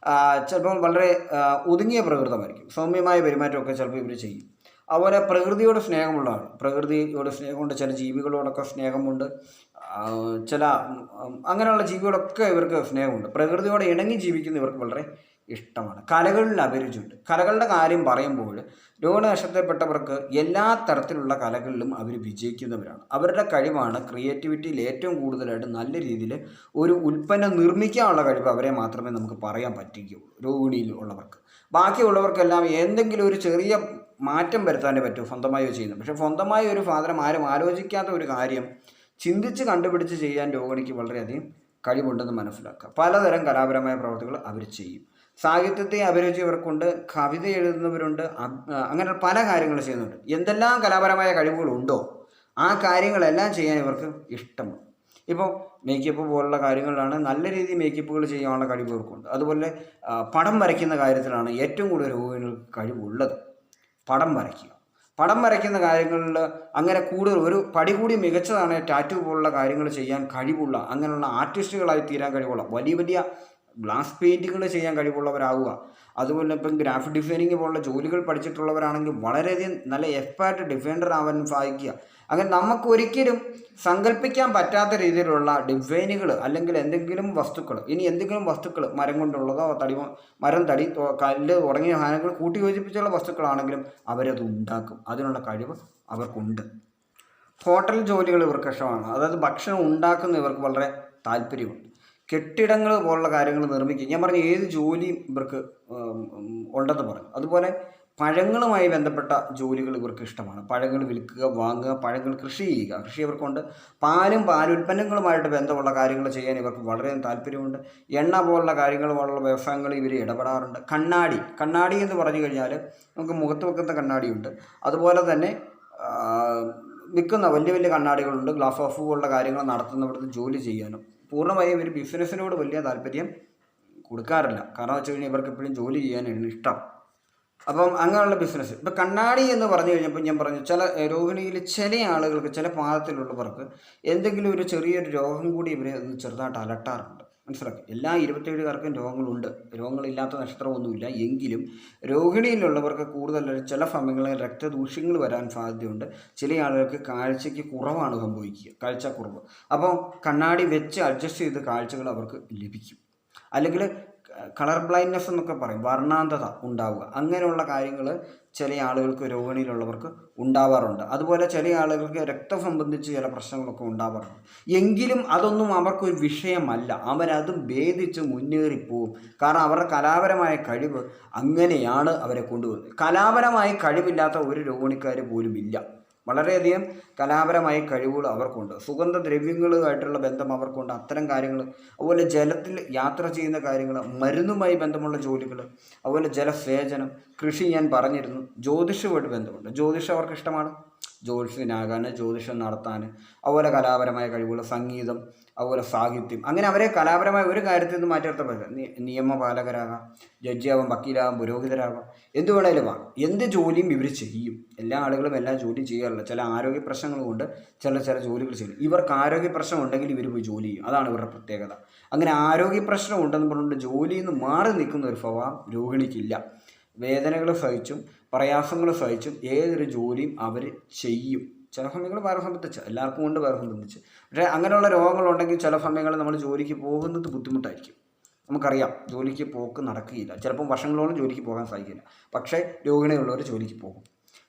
A: ചിലപ്പോൾ വളരെ ഒതുങ്ങിയ പ്രകൃതമായിരിക്കും. സൗമ്യമായ പെരുമാറ്റമൊക്കെ ചിലപ്പോൾ ഇവർ ചെയ്യും. അതുപോലെ പ്രകൃതിയോട് സ്നേഹമുള്ളതാണ്. പ്രകൃതിയോട് സ്നേഹമുണ്ട്. ചില ജീവികളോടൊക്കെ സ്നേഹമുണ്ട്. അങ്ങനെയുള്ള ജീവികളൊക്കെ ഇവർക്ക് സ്നേഹമുണ്ട്. പ്രകൃതിയോട് ഇണങ്ങി ജീവിക്കുന്ന ഇവർക്ക് വളരെ ഇഷ്ടമാണ്. കലകളിൽ അഭിരുചിയുണ്ട്. കലകളുടെ കാര്യം പറയുമ്പോൾ രോഹിണി നക്ഷത്രത്തിൽപ്പെട്ടവർക്ക് എല്ലാ തരത്തിലുള്ള കലകളിലും അവർ വിജയിക്കുന്നവരാണ്. അവരുടെ കഴിവാണ് ക്രിയേറ്റിവിറ്റിയിൽ ഏറ്റവും കൂടുതലായിട്ട് നല്ല രീതിയിൽ ഒരു ഉൽപ്പന്നം നിർമ്മിക്കാനുള്ള കഴിവ് അവരെ മാത്രമേ നമുക്ക് പറയാൻ പറ്റുകയുള്ളൂ രോഹിണിയിൽ ഉള്ളവർക്ക്. ബാക്കിയുള്ളവർക്കെല്ലാം എന്തെങ്കിലും ഒരു ചെറിയ മാറ്റം വരുത്താനേ പറ്റൂ സ്വന്തമായി ചെയ്യുന്നത്. പക്ഷേ സ്വന്തമായി ഒരു സാധനം ആരും ആലോചിക്കാത്ത ഒരു കാര്യം ചിന്തിച്ച് കണ്ടുപിടിച്ച് ചെയ്യാൻ രോഹിണിക്ക് വളരെയധികം കഴിവുണ്ടെന്ന് മനസ്സിലാക്കുക. പലതരം കലാപരമായ പ്രവർത്തികൾ അവർ ചെയ്യും. സാഹിത്യത്തെ അഭിരുചി ഇവർക്കുണ്ട്. കവിത എഴുതുന്നവരുണ്ട്. അങ്ങനെ പല കാര്യങ്ങൾ ചെയ്യുന്നുണ്ട്. എന്തെല്ലാം കലാപരമായ കഴിവുകളുണ്ടോ ആ കാര്യങ്ങളെല്ലാം ചെയ്യാൻ ഇവർക്ക് ഇഷ്ടമാണ്. ഇപ്പോൾ മേക്കപ്പ് പോലുള്ള കാര്യങ്ങളിലാണ് നല്ല രീതിയിൽ മേക്കപ്പുകൾ ചെയ്യാനുള്ള കഴിവ് ഇവർക്കുണ്ട്. അതുപോലെ പടം വരയ്ക്കുന്ന കാര്യത്തിലാണ് ഏറ്റവും കൂടുതൽ രോഗികൾക്ക് കഴിവുള്ളത്. പടം വരയ്ക്കുന്ന കാര്യങ്ങളിൽ അങ്ങനെ കൂടുതൽ ഒരു പടി കൂടി മികച്ചതാണ് ടാറ്റു പോലുള്ള കാര്യങ്ങൾ ചെയ്യാൻ കഴിവുള്ള, അങ്ങനെയുള്ള ആർട്ടിസ്റ്റുകളായി തീരാൻ കഴിവുള്ള, വലിയ ഗ്ലാസ് പെയിൻറ്റിങ്ങൾ ചെയ്യാൻ കഴിവുള്ളവരാവുക. അതുപോലെ ഇപ്പം ഗ്രാഫിക് ഡിസൈനിങ് പോലുള്ള ജോലികൾ പഠിച്ചിട്ടുള്ളവരാണെങ്കിൽ വളരെയധികം നല്ല എക്സ്പേർട്ട് ഡിഫൈൻഡർ ആവാൻ സാധിക്കുക. അങ്ങനെ നമുക്ക് ഒരിക്കലും സങ്കല്പിക്കാൻ പറ്റാത്ത രീതിയിലുള്ള ഡിസൈനുകൾ അല്ലെങ്കിൽ എന്തെങ്കിലും വസ്തുക്കൾ, ഇനി എന്തെങ്കിലും വസ്തുക്കൾ മരം കൊണ്ടുള്ളതോ മരം, തടി, കല്ല് തുടങ്ങിയ സാധനങ്ങൾ കൂട്ടി യോജിപ്പിച്ചുള്ള വസ്തുക്കളാണെങ്കിലും അവരത് ഉണ്ടാക്കും. അതിനുള്ള കഴിവ് അവർക്കുണ്ട്. ഹോട്ടൽ ജോലികൾ ഇവർക്ക് ഇഷ്ടമാണ്. അതായത് ഭക്ഷണം ഉണ്ടാക്കുന്ന ഇവർക്ക് വളരെ താല്പര്യമുണ്ട്. കെട്ടിടങ്ങൾ പോലുള്ള കാര്യങ്ങൾ നിർമ്മിക്കുക, ഞാൻ പറഞ്ഞ ഏത് ജോലിയും ഇവർക്ക് ഉണ്ടെന്ന് പറഞ്ഞു. അതുപോലെ പഴങ്ങളുമായി ബന്ധപ്പെട്ട ജോലികൾ ഇവർക്ക് ഇഷ്ടമാണ്. പഴങ്ങൾ വിൽക്കുക, വാങ്ങുക, പഴങ്ങൾ കൃഷി ചെയ്യുക, കൃഷി ഇവർക്കുണ്ട്. പാലുൽപ്പന്നങ്ങളുമായിട്ട് ബന്ധമുള്ള കാര്യങ്ങൾ ചെയ്യാൻ ഇവർക്ക് വളരെ താല്പര്യമുണ്ട്. എണ്ണ പോലുള്ള കാര്യങ്ങൾ പോലുള്ള വ്യവസായങ്ങളിൽ ഇവർ ഇടപെടാറുണ്ട്. കണ്ണാടി എന്ന് പറഞ്ഞു കഴിഞ്ഞാൽ നമുക്ക് മുഖത്ത് വെക്കുന്ന കണ്ണാടിയുണ്ട്. അതുപോലെ തന്നെ വിൽക്കുന്ന വലിയ വലിയ കണ്ണാടികളുണ്ട്. ഗ്ലാസ് ഓഫ് പോലുള്ള കാര്യങ്ങൾ നടത്തുന്നവിടുത്തെ ജോലി ചെയ്യാനും പൂർണ്ണമായും ഇവർ ബിസിനസ്സിനോട് വലിയ താല്പര്യം കൊടുക്കാറില്ല. കാരണം വെച്ച് കഴിഞ്ഞാൽ ഇവർക്ക് എപ്പോഴും ജോലി ചെയ്യാനാണ് ഇഷ്ടം. അപ്പം അങ്ങനെയുള്ള ബിസിനസ്. ഇപ്പം കണ്ണാടി എന്ന് പറഞ്ഞു കഴിഞ്ഞപ്പോൾ ഞാൻ പറഞ്ഞു, ചില രോഹിണിയിൽ ചില ആളുകൾക്ക്, ചില പാദത്തിലുള്ളവർക്ക് എന്തെങ്കിലും ഒരു ചെറിയൊരു രോഗം കൂടി ഇവരെ ഒന്ന് ചെറുതായിട്ട് അലട്ടാറുണ്ട്. മനസ്സിലാക്കി. എല്ലാ 27കാർക്കും രോഗങ്ങളുണ്ട്, രോഗങ്ങളില്ലാത്ത നക്ഷത്രമൊന്നുമില്ല. എങ്കിലും രോഹിണിയിലുള്ളവർക്ക് കൂടുതൽ ചില സമയങ്ങളിൽ രക്തദൂഷ്യങ്ങൾ വരാൻ സാധ്യതയുണ്ട്. ചില ആളുകൾക്ക് കാഴ്ചയ്ക്ക് കുറവാണ് സംഭവിക്കുക, കാഴ്ചക്കുറവ്. അപ്പോൾ കണ്ണാടി വെച്ച് അഡ്ജസ്റ്റ് ചെയ്ത് കാഴ്ചകൾ അവർക്ക് ലഭിക്കും. അല്ലെങ്കിൽ കളർ ബ്ലൈൻഡ്നെസ് എന്നൊക്കെ പറയും, വർണ്ണാന്തത ഉണ്ടാവുക, അങ്ങനെയുള്ള കാര്യങ്ങൾ ചില ആളുകൾക്ക് രോഹിണിയിലുള്ളവർക്ക് ഉണ്ടാവാറുണ്ട്. അതുപോലെ ചില ആളുകൾക്ക് രക്തം സംബന്ധിച്ച് ചില പ്രശ്നങ്ങളൊക്കെ ഉണ്ടാവാറുണ്ട്. എങ്കിലും അതൊന്നും അവർക്കൊരു വിഷയമല്ല. അവരതും ഭേദിച്ച് മുന്നേറിപ്പോവും. കാരണം അവരുടെ കലാപരമായ കഴിവ് അങ്ങനെയാണ് അവരെ കൊണ്ടുപോകുന്നത്. കലാപരമായ കഴിവില്ലാത്ത ഒരു രോഹിണിക്കാർ പോലും ഇല്ല. വളരെയധികം കലാപരമായ കഴിവുകൾ അവർക്കുണ്ട്. സുഗന്ധദ്രവ്യങ്ങളുമായിട്ടുള്ള ബന്ധം അവർക്കുണ്ട്. അത്തരം കാര്യങ്ങൾ, അതുപോലെ ജലത്തിൽ യാത്ര ചെയ്യുന്ന കാര്യങ്ങൾ, മരുന്നുമായി ബന്ധമുള്ള ജോലികൾ, അതുപോലെ ജലസേചനം, കൃഷി ഞാൻ പറഞ്ഞിരുന്നു. ജ്യോതിഷവുമായിട്ട് ബന്ധമുണ്ട്. ജ്യോതിഷം അവർക്ക് ഇഷ്ടമാണ്. ജ്യോതിഷനാകാൻ, ജ്യോതിഷം നടത്താൻ, അതുപോലെ കലാപരമായ കഴിവുകൾ, സംഗീതം, അതുപോലെ സാഹിത്യം, അങ്ങനെ അവരെ കലാപരമായ ഒരു കാര്യത്തിൽ നിന്ന് മാറ്റി നിർത്താൻ പറ്റില്ല. നിയമപാലകരാകാം, ജഡ്ജിയാവാം, വക്കീലാവാം, പുരോഹിതരാകാം, എന്ത് വേണേലും ആകാം. എന്ത് ജോലിയും ഇവർ ചെയ്യും. എല്ലാ ആളുകളും എല്ലാ ജോലിയും ചെയ്യാറില്ല. ചില ആരോഗ്യ പ്രശ്നങ്ങൾ കൊണ്ട് ചില ജോലികൾ ചെയ്യും. ഇവർക്ക് ആരോഗ്യ പ്രശ്നം ഉണ്ടെങ്കിൽ ഇവർ പോയി ജോലി ചെയ്യും. അതാണ് ഇവരുടെ പ്രത്യേകത. അങ്ങനെ ആരോഗ്യ പ്രശ്നം ഉണ്ടെന്ന് പറഞ്ഞുകൊണ്ട് ജോലിയിൽ നിന്ന് മാറി നിൽക്കുന്ന ഒരു സ്വഭാവം രോഹിണിക്കില്ല. വേദനകൾ സഹിച്ചും പ്രയാസങ്ങൾ സഹിച്ചും ഏതൊരു ജോലിയും അവർ ചെയ്യും. ചില സമയങ്ങൾ വേറെ സംബന്ധിച്ച്, എല്ലാവർക്കും കൊണ്ട് വേറെ സംബന്ധിച്ച്. പക്ഷേ അങ്ങനെയുള്ള രോഗങ്ങളുണ്ടെങ്കിൽ ചില സമയങ്ങളിൽ നമ്മൾ ജോലിക്ക് പോകുന്നത് ബുദ്ധിമുട്ടായിരിക്കും. നമുക്കറിയാം, ജോലിക്ക് പോക്ക് നടക്കുകയില്ല. ചിലപ്പം വർഷങ്ങളോളം ജോലിക്ക് പോകാൻ സാധിക്കില്ല. പക്ഷേ രോഹിണിയുള്ളവർ ജോലിക്ക് പോകും.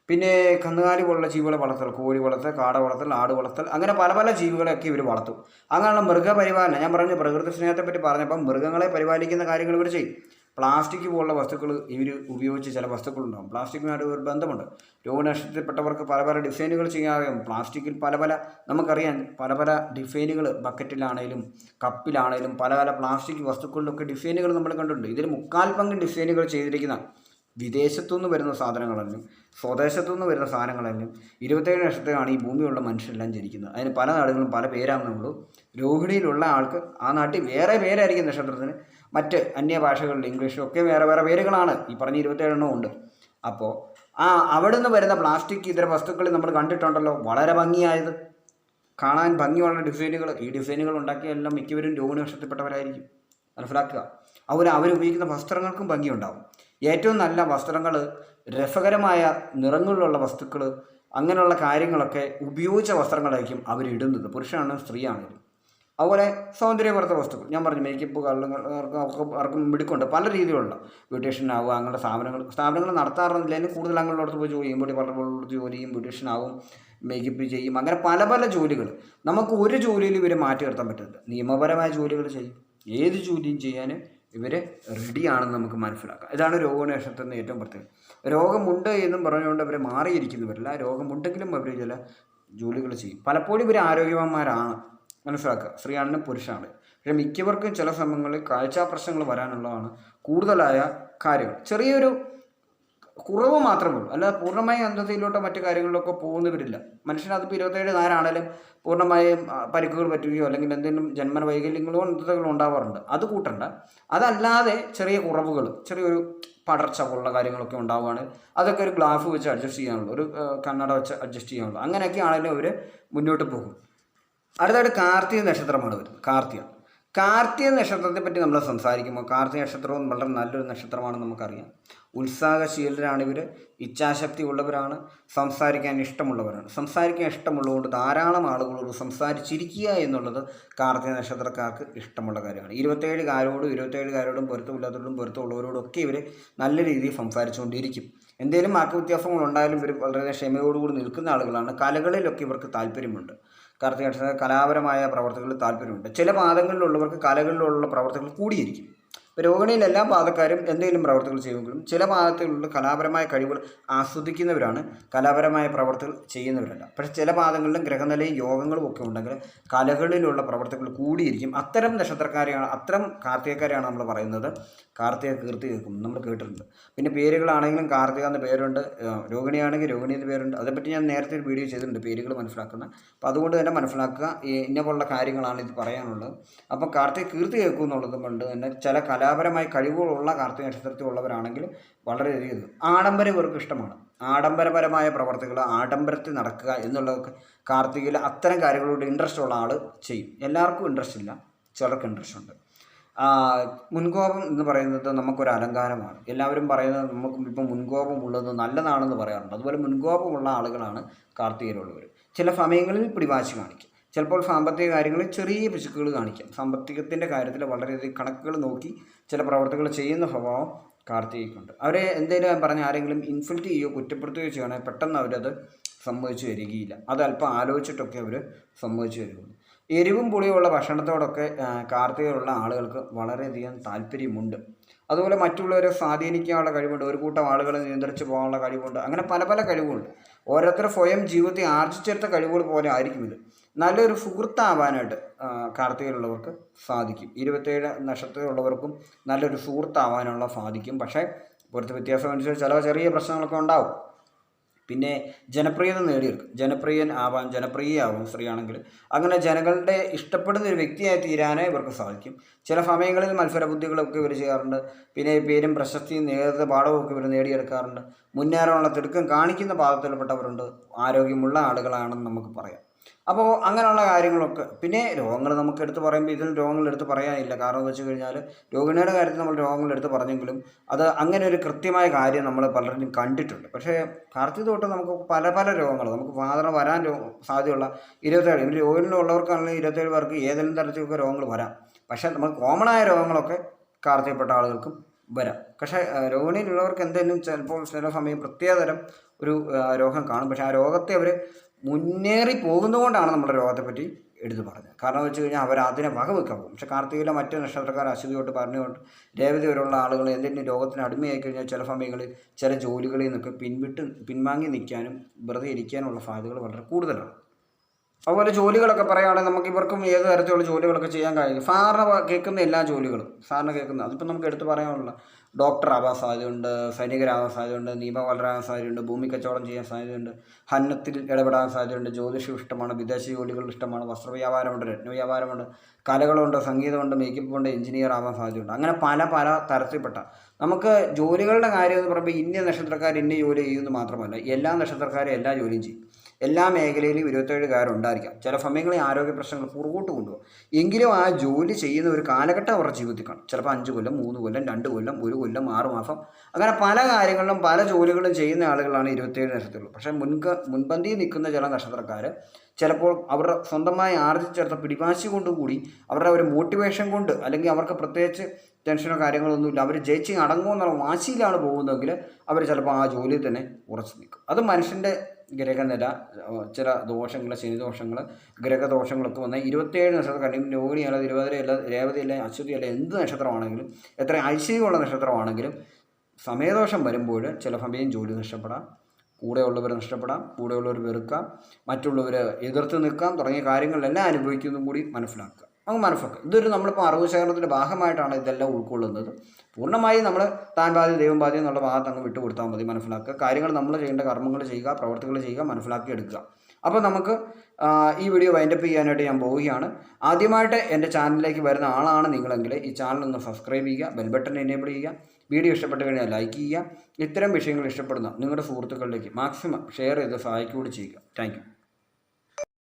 A: പിന്നെ കന്നുകാലി പോലുള്ള ജീവികളെ വളർത്തൽ, കോഴി വളർത്തൽ, കാട വളർത്തൽ, ആട് വളർത്തൽ, അങ്ങനെ പല ജീവികളെയൊക്കെ ഇവർ വളർത്തും. അങ്ങനെയുള്ള മൃഗപരിപാലനം, ഞാൻ പറഞ്ഞു പ്രകൃതി സ്നേഹത്തെപ്പറ്റി പറഞ്ഞപ്പം മൃഗങ്ങളെ പരിപാലിക്കുന്ന കാര്യങ്ങൾ ഇവർ ചെയ്യും. പ്ലാസ്റ്റിക് പോലുള്ള വസ്തുക്കൾ ഇവർ ഉപയോഗിച്ച് ചില വസ്തുക്കളുണ്ടാകും. പ്ലാസ്റ്റിക്കുമായിട്ട് ഒരു ബന്ധമുണ്ട്. രോഗനഷ്ടത്തിൽപ്പെട്ടവർക്ക് പല ഡിസൈനുകൾ ചെയ്യാറിയാം. പ്ലാസ്റ്റിക്കിൽ നമുക്കറിയാം പല ഡിസൈനുകൾ, ബക്കറ്റിലാണേലും കപ്പിലാണേലും പല പ്ലാസ്റ്റിക് വസ്തുക്കളിലൊക്കെ ഡിസൈനുകൾ നമ്മൾ കണ്ടിട്ടുണ്ട്. ഇതിൽ 3/4 ഡിസൈനുകൾ ചെയ്തിരിക്കുന്ന വിദേശത്തുനിന്ന് വരുന്ന സാധനങ്ങളെല്ലാം സ്വദേശത്തുനിന്ന് വരുന്ന സാധനങ്ങളെല്ലാം 27 നക്ഷത്രത്തിലാണ് ഈ ഭൂമിയുള്ള മനുഷ്യരെല്ലാം ജനിക്കുന്നത്. അതിന് പല നാടുകളും പല പേരാണെന്നുള്ളൂ. രോഹിണിയിലുള്ള ആൾക്ക് ആ നാട്ടിൽ വേറെ പേരായിരിക്കും നക്ഷത്രത്തിന്. മറ്റ് അന്യഭാഷകളിൽ ഇംഗ്ലീഷിലും ഒക്കെ വേറെ പേരുകളാണ്. ഈ പറഞ്ഞ 27 ഉണ്ട്. അപ്പോൾ അവിടെ നിന്ന് വരുന്ന പ്ലാസ്റ്റിക് ഇതര വസ്തുക്കൾ നമ്മൾ കണ്ടിട്ടുണ്ടല്ലോ, വളരെ ഭംഗിയായത്, കാണാൻ ഭംഗിയുള്ള ഡിസൈനുകൾ. ഈ ഡിസൈനുകൾ ഉണ്ടാക്കിയെല്ലാം മിക്കവരും രോഹിണി നക്ഷത്രത്തിൽപ്പെട്ടവരായിരിക്കും. മനസ്സിലാക്കുക. അവരുപയോഗിക്കുന്ന വസ്ത്രങ്ങൾക്കും ഭംഗിയുണ്ടാവും. ഏറ്റവും നല്ല വസ്ത്രങ്ങൾ, രസകരമായ നിറങ്ങളിലുള്ള വസ്തുക്കൾ, അങ്ങനെയുള്ള കാര്യങ്ങളൊക്കെ ഉപയോഗിച്ച വസ്ത്രങ്ങളായിരിക്കും അവരിടുന്നത്, പുരുഷനാണെങ്കിലും സ്ത്രീയാണെങ്കിലും. അതുപോലെ സൗന്ദര്യവർദ്ധക വസ്തുക്കൾ, ഞാൻ പറഞ്ഞു മേക്കപ്പ് ആർക്കും മിടുക്കുണ്ട്. പല രീതിയിലുള്ള ബ്യൂട്ടീഷ്യനാവുക, അങ്ങനെയുള്ള സ്ഥാപനങ്ങൾ നടത്താറുന്നില്ലെങ്കിലും കൂടുതൽ അങ്ങനെയുള്ളടത്ത് പോയി ജോലി ചെയ്യും. ബോഡി പാർലറിലോട്ട് ജോലി ചെയ്യും, ബ്യൂട്ടീഷ്യനാവും, മേക്കപ്പ് ചെയ്യും. അങ്ങനെ പല ജോലികൾ. നമുക്ക് ഒരു ജോലിയിൽ ഇവരെ മാറ്റി നിർത്താൻ പറ്റില്ല. നിയമപരമായ ജോലികൾ ചെയ്യും. ഏത് ജോലിയും ചെയ്യാൻ ഇവർ റെഡിയാണെന്ന് നമുക്ക് മനസ്സിലാക്കാം. ഇതാണ് രോഹിണി നക്ഷത്രത്തിൻ്റെ ഏറ്റവും പ്രത്യേകത. രോഗമുണ്ട് എന്നും പറഞ്ഞുകൊണ്ട് അവരെ മാറിയിരിക്കുന്നവരില്ല. രോഗമുണ്ടെങ്കിലും അവർ ചില ജോലികൾ ചെയ്യും. പലപ്പോഴും ഇവർ ആരോഗ്യവാന്മാരാണ്. മനസ്സിലാക്കുക. സ്ത്രീയാണെങ്കിലും പുരുഷനാണ്. പക്ഷേ മിക്കവർക്കും ചില സമയങ്ങളിൽ കാഴ്ചാ പ്രശ്നങ്ങൾ വരാനുള്ളതാണ് കൂടുതലായ കാര്യങ്ങൾ. ചെറിയൊരു കുറവ് മാത്രമേ ഉള്ളൂ. അല്ലാതെ പൂർണ്ണമായി അന്ധതയിലോട്ടോ മറ്റു കാര്യങ്ങളിലൊക്കെ പോകുന്നവരില്ല. മനുഷ്യനതിപ്പോൾ 27 പൂർണ്ണമായും പരിക്കുകൾ പറ്റുകയോ അല്ലെങ്കിൽ എന്തെങ്കിലും ജന്മന വൈകല്യങ്ങളോ അന്ധതകളോ ഉണ്ടാവാറുണ്ട്. അത് കൂട്ടണ്ട. അതല്ലാതെ ചെറിയ കുറവുകൾ, ചെറിയൊരു പടർച്ച പോലുള്ള കാര്യങ്ങളൊക്കെ ഉണ്ടാവുകയാണ്. അതൊക്കെ ഒരു ഗ്ലാസ് വെച്ച് അഡ്ജസ്റ്റ് ചെയ്യാനുള്ളൂ, ഒരു കണ്ണട വെച്ച് അഡ്ജസ്റ്റ് ചെയ്യാനുള്ളൂ. അങ്ങനെയൊക്കെ ആണെങ്കിലും അവർ മുന്നോട്ട് പോകും. അടുത്തായിട്ട് കാർത്തിക നക്ഷത്രമാണ് വരുന്നത്. കാർത്തിക നക്ഷത്രത്തെ പറ്റി നമ്മൾ സംസാരിക്കുമ്പോൾ കാർത്തിക നക്ഷത്രവും വളരെ നല്ലൊരു നക്ഷത്രമാണെന്ന് നമുക്കറിയാം. ഉത്സാഹശീലരാണ് ഇവർ, ഇച്ഛാശക്തി ഉള്ളവരാണ്, സംസാരിക്കാൻ ഇഷ്ടമുള്ളവരാണ്. സംസാരിക്കാൻ ഇഷ്ടമുള്ളതുകൊണ്ട് ധാരാളം ആളുകളോട് സംസാരിച്ചിരിക്കുക എന്നുള്ളത് കാർത്തിക നക്ഷത്രക്കാർക്ക് ഇഷ്ടമുള്ള കാര്യമാണ്. 27കാരോടും പൊരുത്തമില്ലാത്തവരോടും പൊരുത്തമുള്ളവരോടും ഒക്കെ ഇവർ നല്ല രീതിയിൽ സംസാരിച്ചുകൊണ്ടിരിക്കും. എന്തെങ്കിലും വാക്കുവ്യത്യാസങ്ങൾ ഉണ്ടായാലും ഇവർ വളരെ ക്ഷമയോടുകൂടി നിൽക്കുന്ന ആളുകളാണ്. കലകളിലൊക്കെ ഇവർക്ക് താല്പര്യമുണ്ട്. കാർത്തിക നക്ഷത്ര കലാപരമായ പ്രവർത്തികളിൽ താല്പര്യമുണ്ട്. ചില പാദങ്ങളിലുള്ളവർക്ക് കലകളിലുള്ള പ്രവർത്തികൾ കൂടിയിരിക്കും. ഇപ്പോൾ രോഹിണിയിൽ എല്ലാ പാദക്കാരും എന്തെങ്കിലും പ്രവർത്തികൾ ചെയ്യുമെങ്കിലും ചില പാദത്തിലുള്ള കലാപരമായ കഴിവുകൾ ആസ്വദിക്കുന്നവരാണ്, കലാപരമായ പ്രവർത്തികൾ ചെയ്യുന്നവരല്ല. പക്ഷേ ചില പാദങ്ങളിലും ഗ്രഹനിലയും യോഗങ്ങളും ഒക്കെ ഉണ്ടെങ്കിൽ കലകളിലുള്ള പ്രവർത്തികൾ കൂടിയിരിക്കും. അത്തരം നക്ഷത്രക്കാരെയാണ്, അത്തരം കാർത്തികക്കാരെയാണ് നമ്മൾ പറയുന്നത് കാർത്തിക കീർത്തി കേൾക്കും, നമ്മൾ കേട്ടിട്ടുണ്ട്. പിന്നെ പേരുകളാണെങ്കിലും കാർത്തിക എന്ന പേരുണ്ട്, രോഹിണിയാണെങ്കിൽ രോഹിണി എന്ന പേരുണ്ട്. അതേപ്പറ്റി ഞാൻ നേരത്തെ ഒരു വീഡിയോ ചെയ്തിട്ടുണ്ട്, പേരുകൾ മനസ്സിലാക്കുന്ന. അപ്പോൾ അതുകൊണ്ട് തന്നെ മനസ്സിലാക്കുക, ഇന്ന പോലുള്ള കാര്യങ്ങളാണ് ഇത് പറയാനുള്ളത്. അപ്പം കാർത്തിക കീർത്തി കേൾക്കും എന്നുള്ളത് കൊണ്ട് തന്നെ ചില കലാപരമായ കഴിവുകളുള്ള കാർത്തിക നക്ഷത്രത്തിലുള്ളവരാണെങ്കിൽ വളരെയധികം ആഡംബരം ഇവർക്ക് ഇഷ്ടമാണ്. ആഡംബരപരമായ പ്രവർത്തികൾ, ആഡംബരത്തിൽ നടക്കുക എന്നുള്ളതൊക്കെ കാർത്തികയിൽ അത്തരം കാര്യങ്ങളോട് ഇൻട്രസ്റ്റ് ഉള്ള ആൾ ചെയ്യും. എല്ലാവർക്കും ഇൻട്രസ്റ്റ് ഇല്ല, ചിലർക്ക് ഇൻട്രസ്റ്റ് ഉണ്ട്. മുൻകോപം എന്ന് പറയുന്നത് നമുക്കൊരു അലങ്കാരമാണ്. എല്ലാവരും പറയുന്നത് നമുക്ക് ഇപ്പം മുൻകോപമുള്ളത് നല്ലതാണെന്ന് പറയാറുണ്ട്. അതുപോലെ മുൻകോപമുള്ള ആളുകളാണ് കാർത്തികയിലുള്ളവർ. ചില സമയങ്ങളിൽ പിടിവാശി കാണിക്കും. ചിലപ്പോൾ സാമ്പത്തിക കാര്യങ്ങളിൽ ചെറിയ പിശുക്കുകൾ കാണിക്കാം. സാമ്പത്തികത്തിൻ്റെ കാര്യത്തിൽ വളരെയധികം കണക്കുകൾ നോക്കി ചില പ്രവർത്തികൾ ചെയ്യുന്ന സ്വഭാവം കാർത്തികയ്ക്കുണ്ട്. അവരെ എന്തെങ്കിലും പറഞ്ഞ് ആരെങ്കിലും ഇൻസൾട്ട് ചെയ്യുകയോ കുറ്റപ്പെടുത്തുകയോ ചെയ്യണമെങ്കിൽ പെട്ടെന്ന് അവരത് സമ്മതിച്ചു വരികയില്ല. അത് അല്പം ആലോചിച്ചിട്ടൊക്കെ അവർ സമ്മതിച്ചു വരികയുള്ളൂ. എരിവും പുളിയുള്ള ഭക്ഷണത്തോടൊക്കെ കാർത്തികയിലുള്ള ആളുകൾക്ക് വളരെയധികം താല്പര്യമുണ്ട്. അതുപോലെ മറ്റുള്ളവരെ സ്വാധീനിക്കാനുള്ള കഴിവുണ്ട്, ഒരു കൂട്ടം ആളുകളെ നിയന്ത്രിച്ച് പോകാനുള്ള കഴിവുണ്ട്. അങ്ങനെ പല പല കഴിവുണ്ട്. ഓരോരുത്തർ സ്വയം ജീവിതത്തിൽ ആർജിച്ചെടുത്ത കഴിവുകൾ പോലെ ആയിരിക്കും ഇത്. നല്ലൊരു സുഹൃത്താവാനായിട്ട് കാർത്തികയിലുള്ളവർക്ക് സാധിക്കും. 27 നക്ഷത്രത്തിലുള്ളവർക്കും നല്ലൊരു സുഹൃത്താവാനുള്ള സാധിക്കും. പക്ഷേ പൊരുത്ത വ്യത്യാസം അനുസരിച്ച് ചില ചെറിയ പ്രശ്നങ്ങളൊക്കെ ഉണ്ടാവും. പിന്നെ ജനപ്രിയത നേടിയെടുക്കും, ജനപ്രിയൻ ആവാൻ, ജനപ്രിയയാവും സ്ത്രീയാണെങ്കിൽ. അങ്ങനെ ജനങ്ങളുടെ ഇഷ്ടപ്പെടുന്ന ഒരു വ്യക്തിയായി തീരാനേ ഇവർക്ക് സാധിക്കും. ചില സമയങ്ങളിൽ മത്സരബുദ്ധികളൊക്കെ ഇവർ ചെയ്യാറുണ്ട്. പിന്നെ പേരും പ്രശസ്തിയും നേതൃത്വ പാഠവും ഒക്കെ ഇവർ നേടിയെടുക്കാറുണ്ട്. മുന്നേറാനുള്ള തിടുക്കം കാണിക്കുന്ന പാദത്തിൽപ്പെട്ടവരുണ്ട്. ആരോഗ്യമുള്ള ആളുകളാണെന്ന് നമുക്ക് പറയാം. അപ്പോൾ അങ്ങനെയുള്ള കാര്യങ്ങളൊക്കെ. പിന്നെ രോഗങ്ങൾ നമുക്ക് എടുത്ത് പറയുമ്പോൾ ഇതിൽ രോഗങ്ങൾ എടുത്ത് പറയാനില്ല. കാരണം എന്ന് വെച്ച് കഴിഞ്ഞാൽ രോഗിണിയുടെ കാര്യത്തിൽ നമ്മൾ രോഗങ്ങൾ എടുത്ത് പറഞ്ഞെങ്കിലും അത് അങ്ങനെ ഒരു കൃത്യമായ കാര്യം നമ്മൾ പലരും കണ്ടിട്ടുണ്ട്. പക്ഷേ കാർത്തിക തൊട്ട് നമുക്ക് പല പല രോഗങ്ങൾ നമുക്ക് സാധാരണ വരാൻ സാധ്യതയുള്ള 27 രോഗിണിലുള്ളവർക്കാണെങ്കിൽ 27 പേർക്ക് ഏതെങ്കിലും തരത്തിലൊക്കെ രോഗങ്ങൾ വരാം. പക്ഷേ നമുക്ക് കോമണായ രോഗങ്ങളൊക്കെ കാർത്തികപ്പെട്ട ആളുകൾക്കും വരാം. പക്ഷേ രോഗിണിയിലുള്ളവർക്ക് എന്തെങ്കിലും ചിലപ്പോൾ ചില സമയം പ്രത്യേകതരം ഒരു രോഗം കാണും. പക്ഷേ ആ രോഗത്തെ അവർ മുന്നേറി പോകുന്നതുകൊണ്ടാണ് നമ്മുടെ രോഗത്തെപ്പറ്റി എടുത്തു പറഞ്ഞത്. കാരണം എന്ന് വെച്ച് കഴിഞ്ഞാൽ അവർ അതിനെ വകവെക്കാൻ പോകും. പക്ഷേ കാർത്തികയിലെ മറ്റ് നക്ഷത്രക്കാർ അശ്വതി തൊട്ട് പറഞ്ഞുകൊണ്ട് രേവതി വരെയുള്ള ആളുകൾ എന്തെങ്കിലും രോഗത്തിന് അടിമയായി കഴിഞ്ഞാൽ ചില സമയങ്ങളിൽ ചില ജോലികളിൽ നിന്നൊക്കെ പിൻവാങ്ങി നിൽക്കാനും വെറുതെ ഇരിക്കാനുള്ള സാധ്യതകൾ വളരെ കൂടുതലാണ്. അതുപോലെ ജോലികളൊക്കെ പറയുകയാണെങ്കിൽ നമുക്ക് ഇവർക്കും ഏത് തരത്തിലുള്ള ജോലികളൊക്കെ ചെയ്യാൻ കഴിയും. സാറിന് കേൾക്കുന്ന എല്ലാ ജോലികളും അതിപ്പോൾ നമുക്ക് എടുത്ത് പറയാനുള്ള ഡോക്ടർ ആവാൻ സാധ്യതയുണ്ട്, സൈനികരാകാൻ സാധ്യതയുണ്ട്, നിയമപാലരാകാൻ സാധ്യതയുണ്ട്, ഭൂമി കച്ചവടം ചെയ്യാൻ സാധ്യതയുണ്ട്, ഹന്നത്തിൽ ഇടപെടാൻ സാധ്യതയുണ്ട്, ജ്യോതിഷം ഇഷ്ടമാണ്, വിദേശ ജോലികൾ ഇഷ്ടമാണ്, വസ്ത്രവ്യാപാരമുണ്ട്, രത്നവ്യാപാരമുണ്ട്, കലകളുണ്ട്, സംഗീതമുണ്ട്, മേക്കപ്പ് ഉണ്ട്, എഞ്ചിനീയർ ആവാൻ സാധ്യതയുണ്ട്. അങ്ങനെ പല പല തരത്തിൽപ്പെട്ട നമുക്ക് ജോലികളുടെ കാര്യം എന്ന് പറയുമ്പോൾ ഇന്ന നക്ഷത്രക്കാർ ഇന്ന ജോലി ചെയ്യുമെന്ന് മാത്രമല്ല, എല്ലാ നക്ഷത്രക്കാരും എല്ലാ ജോലിയും ചെയ്യും. എല്ലാ മേഖലയിലും 27 ചില സമയങ്ങളിൽ ആരോഗ്യ പ്രശ്നങ്ങൾ പുറകോട്ട് കൊണ്ടുപോകും. എങ്കിലും ആ ജോലി ചെയ്യുന്ന ഒരു കാലഘട്ടം അവരുടെ ജീവിതത്തിൽ കാണും. ചിലപ്പോൾ 5 കൊല്ലം, 3 കൊല്ലം, 2 കൊല്ലം, 1 കൊല്ലം, 6 മാസം, അങ്ങനെ പല കാര്യങ്ങളിലും പല ജോലികളും ചെയ്യുന്ന ആളുകളാണ് 27 നക്ഷത്രത്തിൽ. പക്ഷേ മുൻപന്തിയിൽ നിൽക്കുന്ന ചില നക്ഷത്രക്കാർ ചിലപ്പോൾ അവരുടെ സ്വന്തമായി ആർജിച്ചെടുത്ത പിടിവാശി കൊണ്ടുകൂടി അവരുടെ ഒരു മോട്ടിവേഷൻ കൊണ്ട്, അല്ലെങ്കിൽ അവർക്ക് പ്രത്യേകിച്ച് ടെൻഷനോ കാര്യങ്ങളൊന്നുമില്ല, അവർ ജയിച്ച് അടങ്ങുമെന്നുള്ള വാശിയിലാണ് പോകുന്നതെങ്കിൽ അവർ ചിലപ്പോൾ ആ ജോലിയിൽ തന്നെ ഉറച്ചു നിൽക്കും. അത് മനുഷ്യൻ്റെ ഗ്രഹനില, ചില ദോഷങ്ങൾ, ശനിദോഷങ്ങൾ, ഗ്രഹദോഷങ്ങളൊക്കെ വന്നാൽ 27 നക്ഷത്രക്കാരും രോഹിണിയല്ല, തിരുവാതിരയല്ല, രേവതിയല്ല, അശ്വതിയല്ല, എന്ത് നക്ഷത്രമാണെങ്കിലും, എത്ര ഐശ്വര്യമുള്ള നക്ഷത്രമാണെങ്കിലും സമയദോഷം വരുമ്പോൾ ചില സമയം ജോലി നഷ്ടപ്പെടാം, കൂടെയുള്ളവർ നഷ്ടപ്പെടാം, കൂടെയുള്ളവർ വെറുക്കാം, മറ്റുള്ളവർ എതിർത്ത് നിൽക്കാം, തുടങ്ങിയ കാര്യങ്ങളെല്ലാം അനുഭവിക്കുന്നതും കൂടി മനസ്സിലാക്കുക. ഇതൊരു നമ്മളിപ്പോൾ അറിവ് ശേഖരണത്തിൻ്റെ ഭാഗമായിട്ടാണ് ഇതെല്ലാം ഉൾക്കൊള്ളുന്നത്. പൂർണ്ണമായി നമ്മൾ താൻ ബാധ്യം ദൈവം ബാധ്യം എന്നുള്ള ഭാഗത്ത് അങ്ങ് വിട്ടുകൊടുത്താൽ മതി. മനസ്സിലാക്കുക, കാര്യങ്ങൾ നമ്മൾ ചെയ്യേണ്ട കർമ്മങ്ങൾ ചെയ്യുക, പ്രവർത്തികൾ ചെയ്യുക, മനസ്സിലാക്കി എടുക്കുക. അപ്പോൾ നമുക്ക് ഈ വീഡിയോ വൈൻഡപ്പ് ചെയ്യാനായിട്ട് ഞാൻ പോവുകയാണ്. ആദ്യമായിട്ട് എൻ്റെ ചാനലിലേക്ക് വരുന്ന ആളാണ് നിങ്ങളെങ്കിൽ ഈ ചാനൽ ഒന്ന് സബ്സ്ക്രൈബ് ചെയ്യുക, ബെൽ ബട്ടൺ എനേബിൾ ചെയ്യുക, വീഡിയോ ഇഷ്ടപ്പെട്ട് കഴിഞ്ഞാൽ ലൈക്ക് ചെയ്യുക. ഇത്തരം വിഷയങ്ങൾ ഇഷ്ടപ്പെടുന്ന നിങ്ങളുടെ സുഹൃത്തുക്കളിലേക്ക് മാക്സിമം ഷെയർ ചെയ്ത് സഹായിക്കുകയും ചെയ്യുക. Thank you.